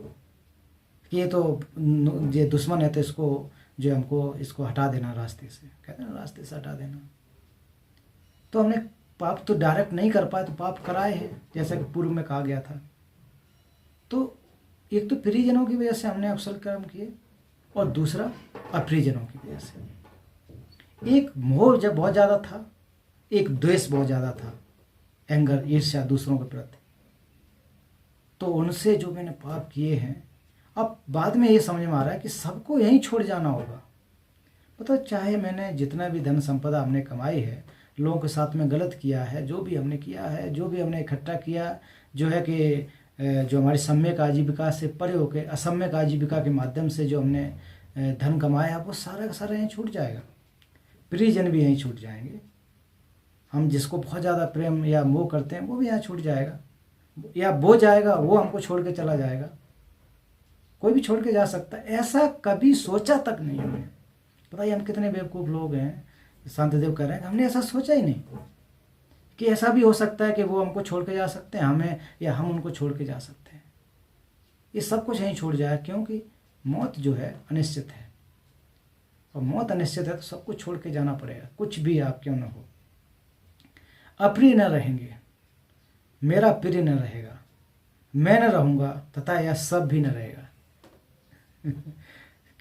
A: कि ये दुश्मन है तो इसको जो हमको इसको हटा देना रास्ते से, कहते हैं रास्ते से हटा देना। तो हमने पाप तो डायरेक्ट नहीं कर पाए, तो पाप कराए हैं, जैसा कि पूर्व में कहा गया था। तो एक तो प्रियजनों की वजह से हमने अकुशल कर्म किए, और दूसरा अप्रियजनों की वजह से। एक मोह जब बहुत ज़्यादा था, एक द्वेष बहुत ज़्यादा था, एंगर, ईर्ष्या दूसरों के प्रति, तो उनसे जो मैंने पाप किए हैं। अब बाद में ये समझ में आ रहा है कि सबको यहीं छोड़ जाना होगा। मतलब चाहे मैंने जितना भी धन संपदा हमने कमाई है, लोगों के साथ में गलत किया है, जो भी हमने किया है, जो भी हमने इकट्ठा किया, जो है कि जो हमारी सम्यक आजीविका से परे होकर असम्यक आजीविका के माध्यम से जो हमने धन कमाया है, वो सारा का सारा यहीं छूट जाएगा। प्रियजन भी यहीं छूट जाएंगे। हम जिसको बहुत ज़्यादा प्रेम या मोह करते हैं वो भी यहाँ छूट जाएगा, या वो जाएगा, वो हमको छोड़ के चला जाएगा। कोई भी छोड़ के जा सकता है, ऐसा कभी सोचा तक नहीं हमने। पता ही हम कितने बेवकूफ़ लोग हैं। शांतिदेव कह रहे हैं कि हमने ऐसा सोचा ही नहीं कि ऐसा भी हो सकता है कि वो हमको छोड़ के जा सकते हैं हमें, या हम उनको छोड़ के जा सकते हैं। ये सब कुछ यहीं छोड़ जाए, क्योंकि मौत जो है अनिश्चित है, और मौत अनिश्चित है तो सब कुछ छोड़ के जाना पड़ेगा, कुछ भी आप क्यों ना हो। अप्रिय न रहेंगे, मेरा प्रिय न रहेगा, मैं न रहूँगा तथा यह सब भी न रहेगा।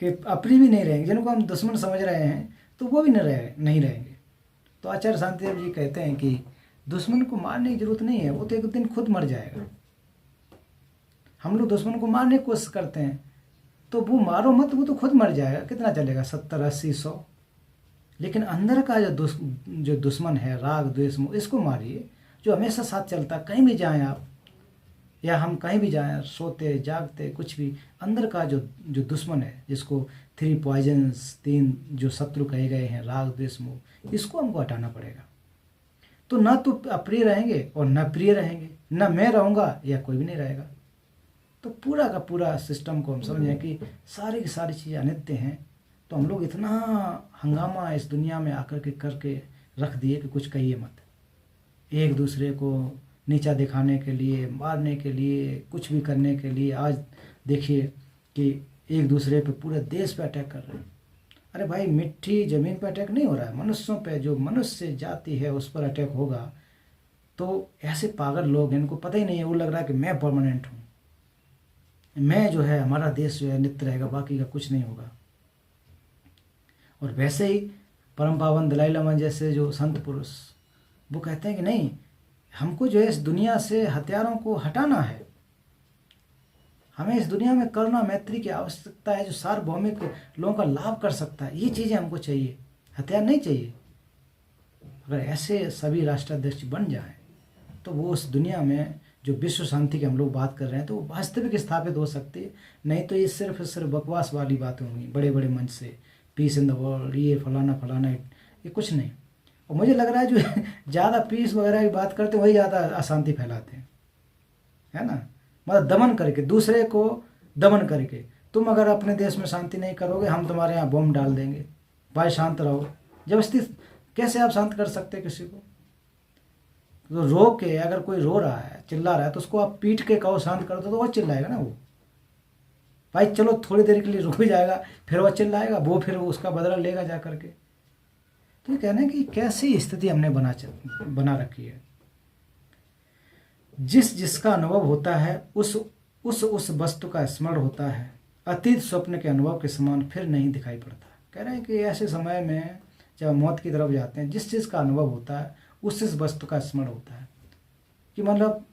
A: कि अप्रिय भी नहीं रहेंगे, जिनको हम दुश्मन समझ रहे हैं तो वो भी नहीं रहेंगे। तो आचार्य शांतिदेव जी कहते हैं कि दुश्मन को मारने की जरूरत नहीं है, वो तो एक दिन खुद मर जाएगा। हम लोग दुश्मन को मारने की कोशिश करते हैं, तो वो मारो मत, वो तो खुद मर जाएगा। कितना चलेगा, 70, 80, 100। लेकिन अंदर का जो दुश्मन है, राग द्वेष मोह, इसको मारिए, जो हमेशा साथ चलता है। कहीं भी जाएं आप, या हम कहीं भी जाएं, सोते जागते कुछ भी, अंदर का जो दुश्मन है, जिसको 3 पॉइजन्स, 3 जो शत्रु कहे गए हैं, राग द्वेष मोह, इसको हमको हटाना पड़ेगा। तो ना तो अप्रिय रहेंगे और न प्रिय रहेंगे, न मैं रहूँगा या कोई भी नहीं रहेगा। तो पूरा का पूरा सिस्टम को हम समझें कि सारी की सारी चीज़ें अनित्य हैं। तो हम लोग इतना हंगामा इस दुनिया में आकर के करके रख दिए कि कुछ कहिए मत। एक दूसरे को नीचा दिखाने के लिए, मारने के लिए, कुछ भी करने के लिए आज देखिए कि एक दूसरे पे, पूरे देश पे अटैक कर रहे हैं। अरे भाई, मिट्टी ज़मीन पे अटैक नहीं हो रहा है, मनुष्यों पे, जो मनुष्य जाति है उस पर अटैक होगा। तो ऐसे पागल लोग हैं, इनको पता ही नहीं है। वो लग रहा है कि मैं परमानेंट हूँ, मैं जो है, हमारा देश जो है नित्य रहेगा, बाकी का कुछ नहीं होगा। और वैसे ही परम पावन दलाई लामा जैसे जो संत पुरुष, वो कहते हैं कि नहीं, हमको जो है इस दुनिया से हथियारों को हटाना है। हमें इस दुनिया में करुणा मैत्री की आवश्यकता है, जो सार्वभौमिक लोगों का लाभ कर सकता है। ये चीज़ें हमको चाहिए, हथियार नहीं चाहिए। अगर ऐसे सभी राष्ट्राध्यक्ष बन जाएं, तो वो उस दुनिया में जो विश्व शांति की हम लोग बात कर रहे हैं, तो वो वास्तविक स्थापित हो सकती है। नहीं तो ये सिर्फ बकवास वाली बातें होंगी, बड़े बड़े मंच से, पीस इन द वर्ल्ड, ये फलाना फलाना, ये कुछ नहीं। और मुझे लग रहा है जो ज़्यादा पीस वगैरह की बात करते हैं, वही ज़्यादा अशांति फैलाते हैं, है ना। मतलब दमन करके, दूसरे को दमन करके, तुम अगर अपने देश में शांति नहीं करोगे, हम तुम्हारे यहाँ बम डाल देंगे, भाई शांत रहो। जबरदस्ती कैसे आप शांत कर सकते किसी को? तो रो के, अगर कोई रो रहा है, चिल्ला रहा है, तो उसको आप पीट के कहो शांत कर दो, तो वो चिल्लाएगा ना। वो भाई चलो थोड़ी देर के लिए रुक जाएगा, फिर वो चिल्लाएगा, वो फिर उसका बदला लेगा जा करके। तो ये कहना है कि कैसी स्थिति हमने बना रखी है। जिसका अनुभव होता है, उस वस्तु का स्मरण होता है, अतीत स्वप्न के अनुभव के समान फिर नहीं दिखाई पड़ता। कह रहे हैं कि ऐसे समय में जब मौत की तरफ जाते हैं, जिस चीज़ का अनुभव होता है, उस वस्तु का स्मरण होता है। कि मतलब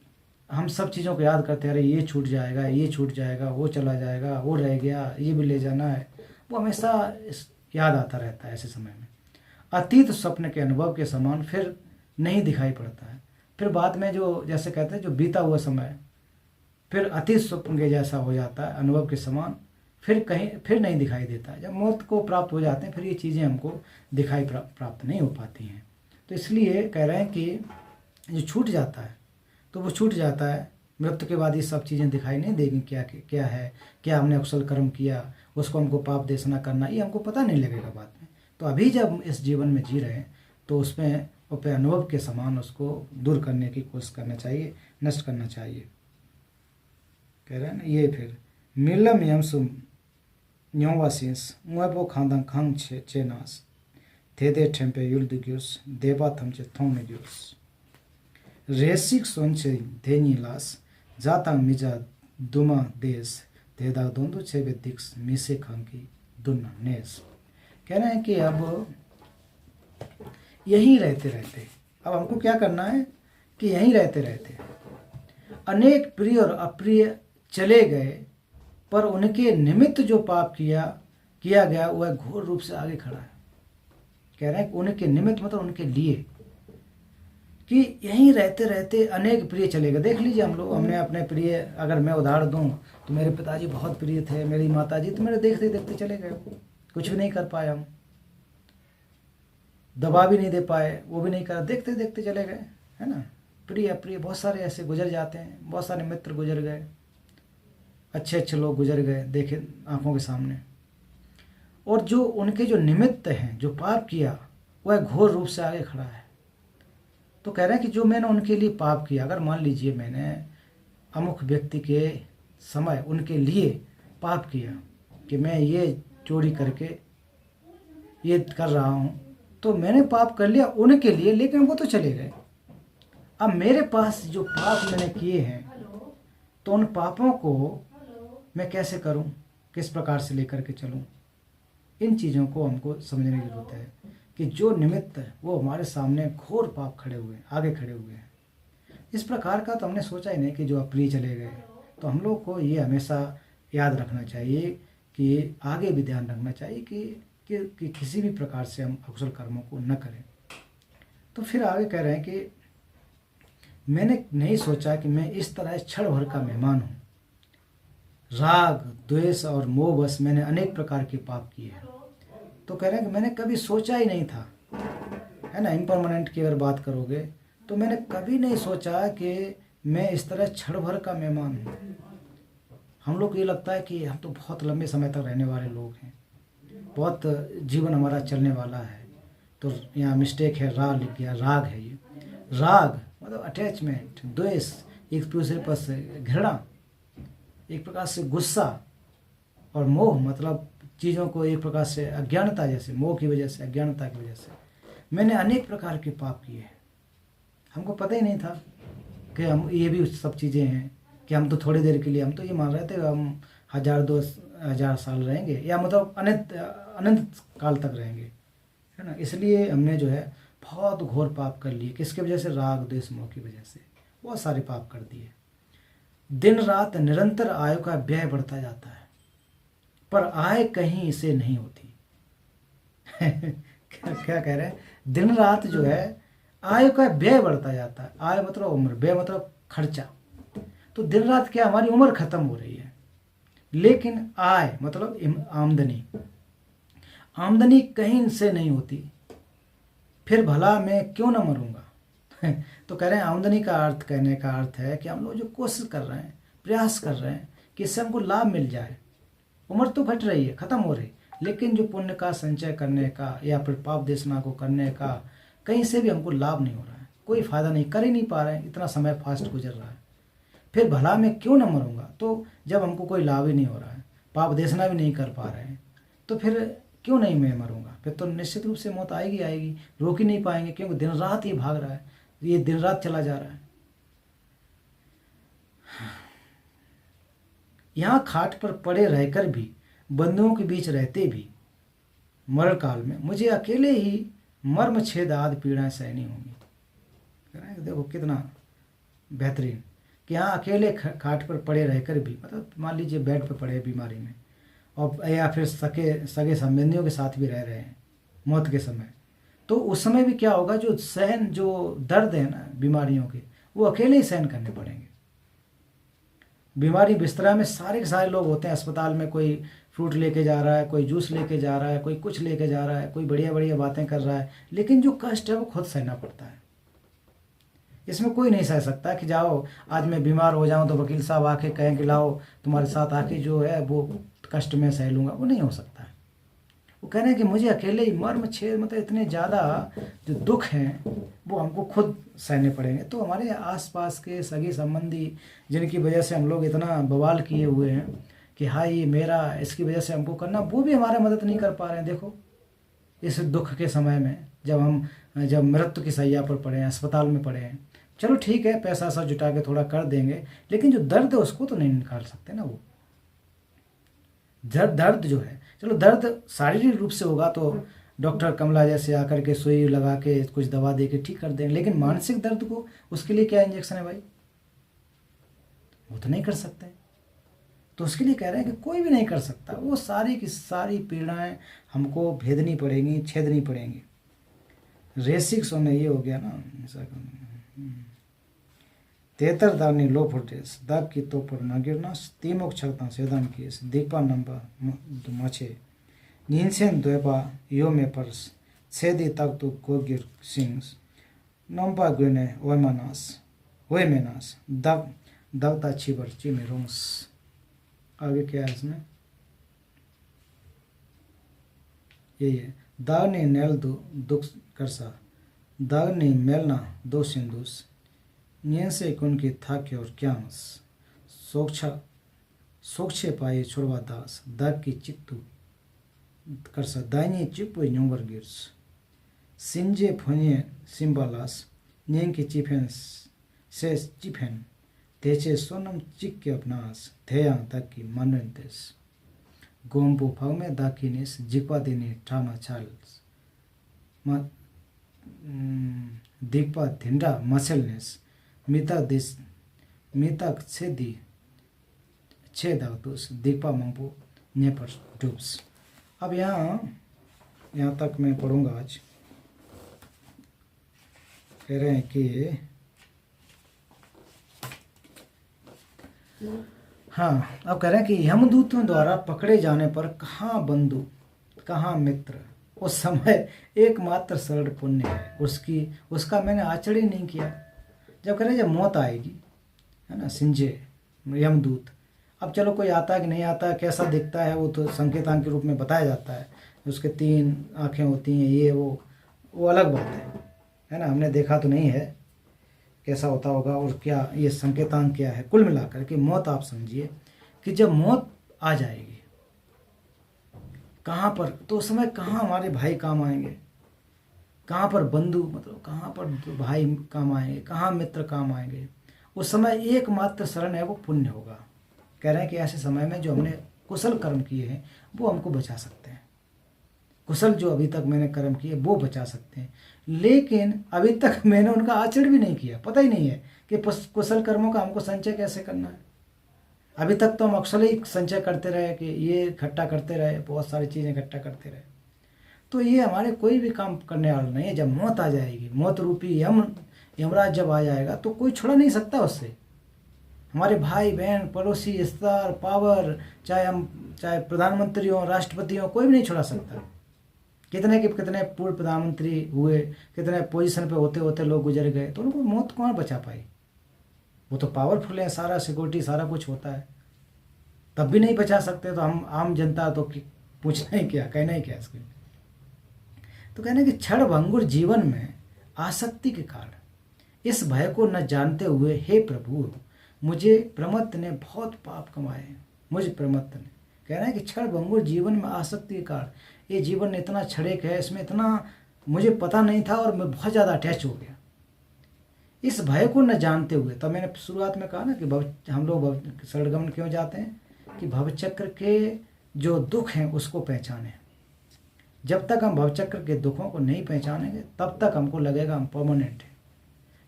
A: हम सब चीज़ों को याद करते हैं, अरे ये छूट जाएगा, ये छूट जाएगा, वो चला जाएगा, वो रह गया, ये भी ले जाना है। वो हमेशा याद आता रहता है ऐसे समय में। अतीत स्वप्न के अनुभव के समान फिर नहीं दिखाई पड़ता है। फिर बाद में जो, जैसे कहते हैं, जो बीता हुआ समय फिर अतीत स्वप्न के जैसा हो जाता है, अनुभव के समान फिर नहीं दिखाई देता है। जब मौत को प्राप्त हो जाते हैं, फिर ये चीज़ें हमको दिखाई प्राप्त नहीं हो पाती हैं। तो इसलिए कह रहे हैं कि जो छूट जाता है तो वो छूट जाता है। मृत्यु के बाद ये सब चीज़ें दिखाई नहीं देगी, क्या है, क्या हमने अकुशल कर्म किया, उसको हमको पाप देशना करना, ये हमको पता नहीं लगेगा बाद में। तो अभी जब इस जीवन में जी रहे हैं, तो उसमें अपने अनुभव के समान उसको दूर करने की कोशिश करना चाहिए, नष्ट करना चाहिए। कह रहे हैं ना, ये फिर मिलम यम सुम न्योवासीस वो खांदा खांग चेनास थे दे ठेम्पे युल्द ग्यूस देवा थम चे थोंग ग्यूस रेसिक सोन चे धेनी लास जाता मिजा दुमा देश देदा दोंदो छे बे दिक्स मिसे खांग की दुन्ना नेस। कह रहे हैं कि अब यहीं रहते रहते, अब हमको क्या करना है कि यहीं रहते रहते अनेक प्रिय और अप्रिय चले गए, पर उनके निमित्त जो पाप किया गया वह घोर रूप से आगे खड़ा है। कह रहे हैं कि उनके निमित्त मतलब उनके लिए, कि यहीं रहते रहते अनेक प्रिय चले गए। देख लीजिए हम लोग, हमने अपने प्रिय, अगर मैं उदाहरण दूं तो मेरे पिताजी बहुत प्रिय थे, मेरी माताजी, तो मेरे देखते देखते चले गए, कुछ भी नहीं कर पाए, हम दबा भी नहीं दे पाए, वो भी नहीं करा, देखते देखते चले गए, है ना। प्रिय अप्रिय बहुत सारे ऐसे गुजर जाते हैं, बहुत सारे मित्र गुजर गए, अच्छे अच्छे लोग गुजर गए, देखे आंखों के सामने। और जो उनके जो निमित्त हैं, जो पाप किया, वह घोर रूप से आगे खड़ा है। तो कह रहे हैं कि जो मैंने उनके लिए पाप किया, अगर मान लीजिए मैंने अमुक व्यक्ति के समय उनके लिए पाप किया कि मैं ये चोरी करके ये कर रहा हूँ, तो मैंने पाप कर लिया उनके लिए, लेकिन वो तो चले गए, अब मेरे पास जो पाप मैंने किए हैं तो उन पापों को मैं कैसे करूं, किस प्रकार से लेकर के चलूं, इन चीज़ों को हमको समझने की जरूरत है कि जो निमित्त है वो हमारे सामने घोर पाप खड़े हुए हैं, आगे खड़े हुए हैं। इस प्रकार का तो हमने सोचा ही नहीं कि जो अप्रिय चले गए। तो हम लोग को ये हमेशा याद रखना चाहिए कि आगे भी ध्यान रखना चाहिए कि किसी भी प्रकार से हम अकुशल कर्मों को न करें। तो फिर आगे कह रहे हैं कि मैंने नहीं सोचा कि मैं इस तरह क्षण भर का मेहमान हूँ। राग, द्वेष और मोह बस मैंने अनेक प्रकार के पाप किए हैं। तो कह रहे हैं कि मैंने कभी सोचा ही नहीं था, है ना। इम्परमानेंट की अगर बात करोगे तो मैंने कभी नहीं सोचा कि मैं इस तरह क्षण भर का मेहमान हूँ। हम लोग को ये लगता है कि हम तो बहुत लंबे समय तक रहने वाले लोग हैं, बहुत जीवन हमारा चलने वाला है। तो यहाँ मिस्टेक है, राग लिख गया, राग है ये। राग मतलब अटैचमेंट, द्वेष एक दूसरे पर से घृणा, एक प्रकार से गुस्सा, और मोह मतलब चीज़ों को एक प्रकार से अज्ञानता, जैसे मोह की वजह से, अज्ञानता की वजह से मैंने अनेक प्रकार के पाप किए हैं। हमको पता ही नहीं था कि हम ये भी सब चीज़ें हैं, कि हम तो थोड़ी देर के लिए, हम तो ये मान रहे थे हम 1000-2000 साल रहेंगे, या मतलब अनंत काल तक रहेंगे, है ना। इसलिए हमने जो है बहुत घोर पाप कर लिए। किसके वजह से? राग, द्वेष, मोह की वजह से बहुत सारे पाप कर दिए। दिन रात निरंतर आयु का व्यय बढ़ता जाता है, पर आय कहीं इसे नहीं होती। क्या कह रहे हैं? दिन रात जो है आयु का व्यय बढ़ता जाता है। आय मतलब उम्र, व्यय मतलब खर्चा। तो दिन रात क्या हमारी उम्र खत्म हो रही है, लेकिन आय मतलब आमदनी, आमदनी कहीं से नहीं होती। फिर भला मैं क्यों न मरूंगा। तो कह रहे हैं आमदनी का अर्थ, कहने का अर्थ है कि हम लोग जो कोशिश कर रहे हैं, प्रयास कर रहे हैं कि इससे हमको लाभ मिल जाए। उम्र तो घट रही है, खत्म हो रही, लेकिन जो पुण्य का संचय करने का या फिर पाप देशना को करने का कहीं से भी हमको लाभ नहीं हो रहा है, कोई फायदा नहीं, कर ही नहीं पा रहे हैं, इतना समय फास्ट गुजर रहा है। फिर भला मैं क्यों न मरूंगा। तो जब हमको कोई लाभ ही नहीं हो रहा है, पाप देशना भी नहीं कर पा रहे हैं, तो फिर क्यों नहीं मैं मरूंगा। फिर तो निश्चित रूप से मौत आएगी आएगी, रोक ही नहीं पाएंगे, क्योंकि दिन रात ये भाग रहा है, ये दिन रात चला जा रहा है। यहाँ खाट पर पड़े रहकर भी, बंधुओं के बीच रहते भी, मरण काल में मुझे अकेले ही मर्म छेद आदि पीड़ाएं सहनी होंगी। देखो कितना बेहतरीन कि यहाँ अकेले खाट पर पड़े रहकर भी, मतलब मान लीजिए बेड पर पड़े बीमारी में, और या फिर सगे संबंधियों के साथ भी रह रहे हैं मौत के समय, तो उस समय भी क्या होगा, जो दर्द है ना बीमारियों के, वो अकेले ही सहन करने पड़ेंगे। बीमारी बिस्तरा में सारे के सारे लोग होते हैं। अस्पताल में कोई फ्रूट लेके जा रहा है, कोई जूस लेके जा रहा है, कोई कुछ लेके जा रहा है, कोई बढ़िया बढ़िया बातें कर रहा है, लेकिन जो कष्ट है वो खुद सहना पड़ता है। इसमें कोई नहीं सह सकता कि जाओ आज मैं बीमार हो जाऊं तो वकील साहब आके कहें कि लाओ तुम्हारे साथ आके जो है वो कष्ट में सह लूँगा, वो नहीं हो सकता है। वो कह रहे हैं कि मुझे अकेले ही मर्म छेद, मतलब इतने ज़्यादा जो दुख हैं वो हमको खुद सहने पड़ेंगे। तो हमारे आसपास के सगे संबंधी जिनकी वजह से हम लोग इतना बवाल किए हुए हैं कि हाँ ये मेरा, इसकी वजह से हमको करना, वो भी हमारा मदद नहीं कर पा रहे हैं। देखो इस दुख के समय में जब मृत्यु की सैया पर पड़े हैं, अस्पताल में पड़े हैं, चलो ठीक है पैसा सा जुटा के थोड़ा कर देंगे, लेकिन जो दर्द है उसको तो नहीं निकाल सकते ना। वो दर्द जो है, चलो दर्द शारीरिक रूप से होगा तो डॉक्टर कमला जैसे आकर के सुई लगा के कुछ दवा दे के ठीक कर देंगे, लेकिन मानसिक दर्द को उसके लिए क्या इंजेक्शन है भाई, वो तो नहीं कर सकते। तो उसके लिए कह रहे हैं कि कोई भी नहीं कर सकता। वो सारी की सारी पीड़ाएं हमको भेदनी पड़ेंगी, छेदनी पड़ेंगी। रेसिक सोने ये हो गया ना, तेतर दानी लो फुटेस दाग की तो पर न गिरना तीमोक छकता सेदन केस दीपा नंबर मछे नींसेन द्वेपा यो में पर्स छेदी तक तो गोगिर सिंग्स नंपा गुने ओए मेनास दगता छिबर चिमेरोंस। आगे क्या है इसमें, यही है। दाग ने नेल दो दुख करसा, दाग ने मेलना दो सिंधुस नियन से कुन की था के और क्या सोक्षे पाए छोड़वा दास दाग की चित्तू करसा दाइनी चिप्पु न्यूवर गिर्स सिंजे फुनिए सिंबालास नियन की चिफेंस से चिफेन तेचे सोनम चिक्के अपनास थेयांग तक की मनवेंतेस गोम्बो फाउमे दाकिनेस जिक्वा देने ट्रामा चार्ल्स दिक्पा धिंडा मसलनेस मिता छेदी दागतुस दिक्पा मंपो नेपर डूब्स। अब यहाँ तक मैं पढ़ूंगा आज। कह रहे हैं कि हाँ, अब कह रहे हैं कि यमदूतों द्वारा पकड़े जाने पर कहाँ बंधु कहाँ मित्र, उस समय एकमात्र सरल पुण्य है उसका मैंने आचरण ही नहीं किया। जब कह रहे हैं जब मौत आएगी, है ना, सिंजे यमदूत, अब चलो कोई आता है कि नहीं आता है, कैसा दिखता है, वो तो संकेतांक के रूप में बताया जाता है, उसके 3 आँखें होती हैं, ये वो अलग बात है ना, हमने देखा तो नहीं है कैसा होता होगा और क्या ये संकेतांक क्या है। कुल मिलाकर कि मौत आप समझिए कि जब मौत आ जाएगी कहाँ पर, तो उस समय कहाँ हमारे भाई काम आएंगे, कहाँ पर बंधु, मतलब कहाँ पर भाई काम आएंगे, कहाँ मित्र काम आएंगे। उस समय एकमात्र शरण है वो पुण्य होगा। कह रहे हैं कि ऐसे समय में जो हमने कुशल कर्म किए हैं वो हमको बचा सकते हैं, कुशल जो अभी तक मैंने कर्म किए वो बचा सकते हैं, लेकिन अभी तक मैंने उनका आचरण भी नहीं किया, पता ही नहीं है कि कुशल कर्मों का हमको संचय कैसे करना है। अभी तक तो हम अक्सर ही संचय करते रहे कि ये इकट्ठा करते रहे, बहुत सारी चीज़ें इकट्ठा करते रहे, तो ये हमारे कोई भी काम करने वाला नहीं है। जब मौत आ जाएगी, मौत रूपी यमराज जब आ जाएगा तो कोई छुड़ा नहीं सकता उससे। हमारे भाई बहन पड़ोसी रिश्तेदार पावर, चाहे प्रधानमंत्री हो, राष्ट्रपति हो, कोई भी नहीं छुड़ा सकता। कितने पूर्व प्रधानमंत्री हुए, कितने पोजीशन पे होते होते लोग गुजर गए, तो उनको मौत कौन बचा पाई। वो तो पावरफुल है, सारा सिक्योरिटी सारा कुछ होता है, तब भी नहीं बचा सकते। तो हम आम जनता तो पूछना ही क्या, कहना ही क्या इसके। तो कहने कि क्षण भंगुर जीवन में आसक्ति के कारण इस भय को न जानते हुए, हे प्रभु मुझे प्रमत्त ने बहुत पाप कमाए। मुझे प्रमत्त ने कह रहे हैं कि क्षण भंगुर जीवन में आसक्ति के कारण, ये जीवन इतना क्षणिक है, इसमें इतना मुझे पता नहीं था और मैं बहुत ज़्यादा अटैच हो गया। इस भय को न जानते हुए, तब मैंने शुरुआत में कहा ना कि हम लोग शरणगमन क्यों जाते हैं, कि भवचक्र के जो दुख हैं उसको पहचानें। जब तक हम भवचक्र के दुखों को नहीं पहचानेंगे तब तक हमको लगेगा हम परमानेंट हैं।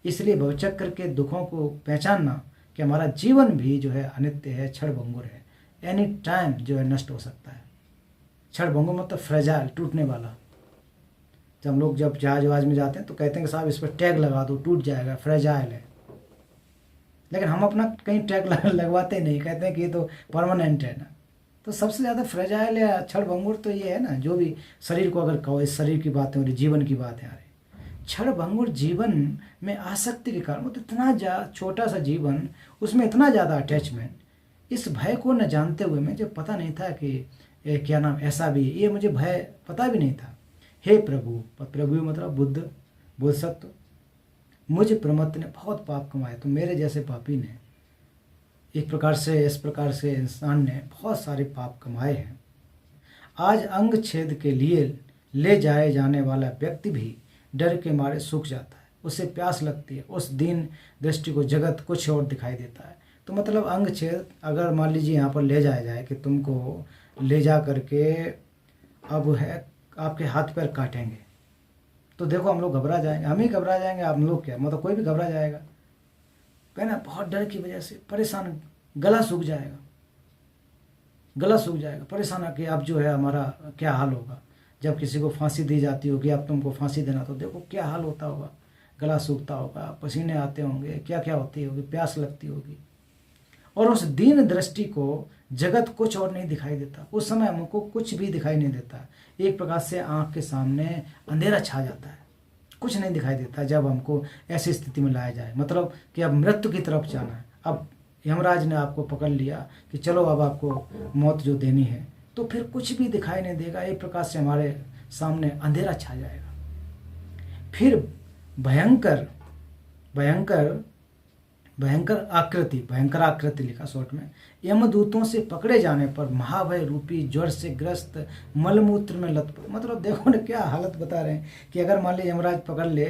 A: इसलिए भवचक्र के दुखों को पहचानना कि हमारा जीवन भी जो है अनित्य है, क्षणभंगुर है, एनी टाइम जो है नष्ट हो सकता है। क्षणभंगुर मतलब फ्रेजाइल, टूटने वाला। जब हम लोग जहाज में जाते हैं तो कहते हैं कि साहब इस पर टैग लगा दो, टूट जाएगा, फ्रेजाइल है। लेकिन हम अपना कहीं टैग लगवाते नहीं, कहते हैं कि ये तो परमानेंट है ना। तो सबसे ज़्यादा फ्रेजाइल या क्षणभंगुर तो ये है ना, जो भी शरीर को अगर कहो, इस शरीर की बातें हो रही, जीवन की बातें आ रही, क्षणभंगुर जीवन में आसक्ति के कारण, तो इतना छोटा सा जीवन, उसमें इतना ज़्यादा अटैचमेंट, इस भय को न जानते हुए, मुझे पता नहीं था कि क्या नाम ऐसा भी, ये मुझे भय पता भी नहीं था। हे प्रभु, प्रभु मतलब बुद्ध, बोधसत्व, मुझ प्रमत्त ने बहुत पाप कमाए। तो मेरे जैसे पापी ने एक प्रकार से, इस प्रकार से इंसान ने बहुत सारे पाप कमाए हैं। आज अंग छेद के लिए ले जाए जाने वाला व्यक्ति भी डर के मारे सूख जाता है, उसे प्यास लगती है, उस दीन दृष्टि को जगत कुछ और दिखाई देता है। तो मतलब अंग छेद, अगर मान लीजिए यहाँ पर ले जाया जाए कि तुमको ले जा करके अब है आपके हाथ पैर काटेंगे, तो देखो हम लोग घबरा जाएंगे, हम ही घबरा जाएंगे, हम लोग क्या, मतलब कोई भी घबरा जाएगा, कहना बहुत डर की वजह से परेशान, गला सूख जाएगा, गला सूख जाएगा, परेशान है कि अब जो है हमारा क्या हाल होगा। जब किसी को फांसी दी जाती होगी, अब तुमको फांसी देना, तो देखो क्या हाल होता होगा, गला सूखता होगा, पसीने आते होंगे, क्या क्या होती होगी, प्यास लगती होगी। और उस दीन दृष्टि को जगत कुछ और नहीं दिखाई देता, उस समय हमको कुछ भी दिखाई नहीं देता। एक प्रकार से आँख के सामने अंधेरा छा जाता है, कुछ नहीं दिखाई देता जब हमको ऐसी स्थिति में लाया जाए, मतलब कि अब मृत्यु की तरफ जाना है। अब यमराज ने आपको पकड़ लिया कि चलो अब आपको मौत जो देनी है, तो फिर कुछ भी दिखाई नहीं देगा, एक प्रकार से हमारे सामने अंधेरा छा जाएगा। फिर भयंकर भयंकर भयंकर आकृति लिखा शॉर्ट में, यमदूतों से पकड़े जाने पर महाभय रूपी ज्वर से ग्रस्त मलमूत्र में लथपथ, मतलब देखो ना क्या हालत बता रहे हैं कि अगर मान लीजिए यमराज पकड़ ले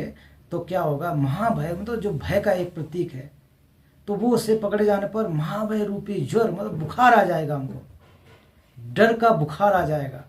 A: तो क्या होगा, महाभय मतलब जो भय का एक प्रतीक है, तो वो उससे पकड़े जाने पर महाभय रूपी ज्वर मतलब बुखार आ जाएगा, हमको डर का बुखार आ जाएगा।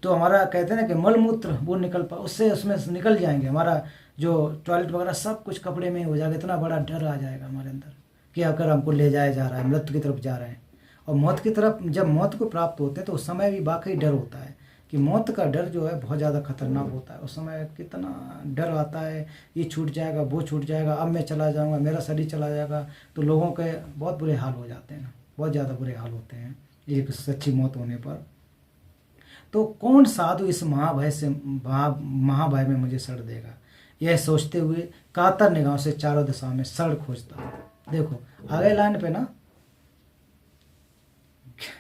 A: तो हमारा कहते हैं ना कि मलमूत्र वो निकल पा उससे उसमें निकल जाएंगे, हमारा जो टॉयलेट वगैरह सब कुछ कपड़े में ही हो जाएगा। इतना बड़ा डर आ जाएगा हमारे अंदर कि अगर हमको ले जाया जा रहा है, मृत्यु की तरफ जा रहे हैं। और मौत की तरफ जब मौत को प्राप्त होते हैं तो उस समय भी वाकई डर होता है कि मौत का डर जो है बहुत ज़्यादा खतरनाक होता है। उस समय कितना डर आता है, ये छूट जाएगा, वो छूट जाएगा, अब मैं चला जाऊँगा, मेरा शरीर चला जाएगा। तो लोगों के बहुत बुरे हाल हो जाते हैं ना, बहुत ज़्यादा बुरे हाल होते हैं एक सच्ची मौत होने पर। तो कौन साधु इस महाभय में मुझे शरण देगा, यह सोचते हुए कातर निगाहों से चारों दिशाओं में शरण खोजता। देखो आगे लाइन पे ना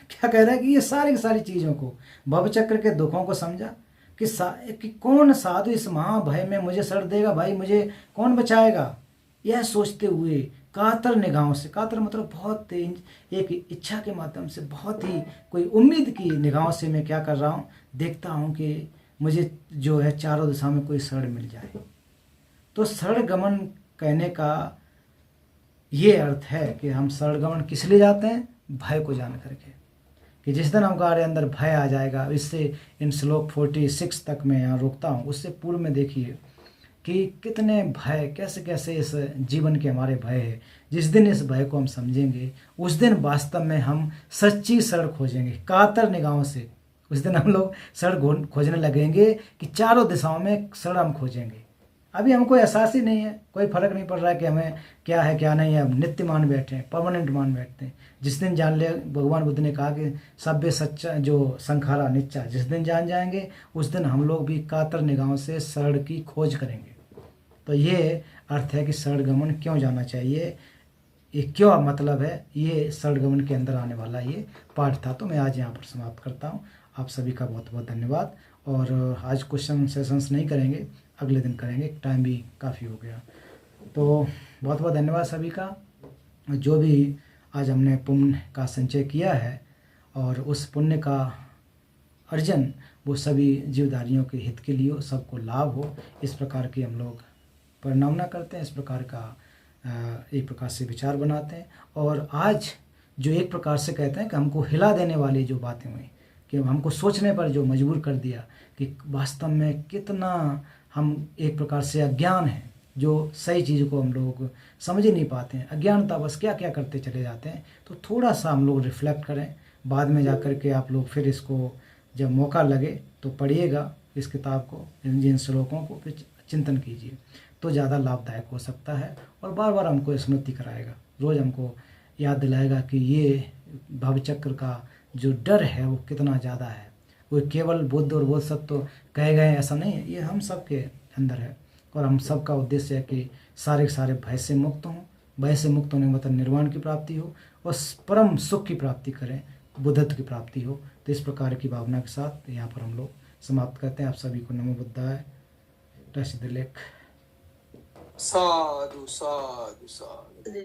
A: क्या कह रहा है कि ये सारी की सारी चीज़ों को, भवचक्र के दुखों को समझा कि कौन साधु इस महाभय में मुझे शरण देगा, भाई मुझे कौन बचाएगा। यह सोचते हुए कातर निगाहों से, कातर मतलब बहुत एक इच्छा के माध्यम से, बहुत ही कोई उम्मीद की निगाहों से मैं क्या कर रहा हूँ, देखता हूँ कि मुझे जो है चारों दिशा में कोई शरण मिल जाए। तो शरण गमन कहने का ये अर्थ है कि हम शरण गमन किस लिए जाते हैं, भय को जान करके, कि जिस दिन हमारे अंदर भय आ जाएगा। इससे इन श्लोक 46 तक मैं यहाँ रोकता हूँ, उससे पूर्व में देखिए कि कितने भय, कैसे कैसे इस जीवन के हमारे भय है। जिस दिन इस भय को हम समझेंगे उस दिन वास्तव में हम सच्ची शरण खोजेंगे कातर निगाहों से। उस दिन हम लोग शरण खोजने लगेंगे कि चारों दिशाओं में शरण हम खोजेंगे। अभी हमको एहसास ही नहीं है, कोई फर्क नहीं पड़ रहा है कि हमें क्या है क्या नहीं है, हम नित्य मान बैठे हैं, परमानेंट मान बैठते हैं। जिस दिन जान ले, भगवान बुद्ध ने कहा कि सभ्य सच्चा जो संखारा निच्चा, जिस दिन जान जाएंगे उस दिन हम लोग भी कातर निगाहों से शरण की खोज करेंगे। तो ये अर्थ है कि शरण गमन क्यों जाना चाहिए, ये क्यों मतलब है, ये शरण गमन के अंदर आने वाला ये पाठ था। तो मैं आज यहाँ पर समाप्त करता हूँ। आप सभी का बहुत बहुत धन्यवाद। और आज क्वेश्चन सेशंस नहीं करेंगे, अगले दिन करेंगे, टाइम भी काफ़ी हो गया। तो बहुत बहुत धन्यवाद सभी का। जो भी आज हमने पुण्य का संचय किया है और उस पुण्य का अर्जन वो सभी जीवधारियों के हित के लिए, सबको लाभ हो, इस प्रकार की हम लोग परिणामना करते हैं, इस प्रकार का एक प्रकार से विचार बनाते हैं। और आज जो एक प्रकार से कहते हैं कि हमको हिला देने वाली जो बातें हुई, कि हमको सोचने पर जो मजबूर कर दिया कि वास्तव में कितना हम एक प्रकार से अज्ञान है, जो सही चीज़ को हम लोग समझ ही नहीं पाते हैं, अज्ञानता बस क्या क्या करते चले जाते हैं। तो थोड़ा सा हम लोग रिफ्लेक्ट करें, बाद में जा कर के आप लोग फिर इसको जब मौका लगे तो पढ़िएगा इस किताब को, जिन श्लोकों को फिर चिंतन कीजिए, तो ज़्यादा लाभदायक हो सकता है। और बार बार हमको स्मृति कराएगा, रोज़ हमको याद दिलाएगा कि ये भवचक्र का जो डर है वो कितना ज़्यादा है। वो केवल बुद्ध और बोधसत्व तो कहे गए ऐसा नहीं है, ये हम सब के अंदर है। और हम सब का उद्देश्य है कि सारे सारे भय से मुक्त हों। भय से मुक्त होने मतलब निर्वाण की प्राप्ति हो और परम सुख की प्राप्ति करें, बुद्धत्व की प्राप्ति हो। तो इस प्रकार की भावना के साथ यहाँ पर हम लोग समाप्त करते हैं। आप सभी को नमो बुद्धाय।
B: साधु साधु साधु।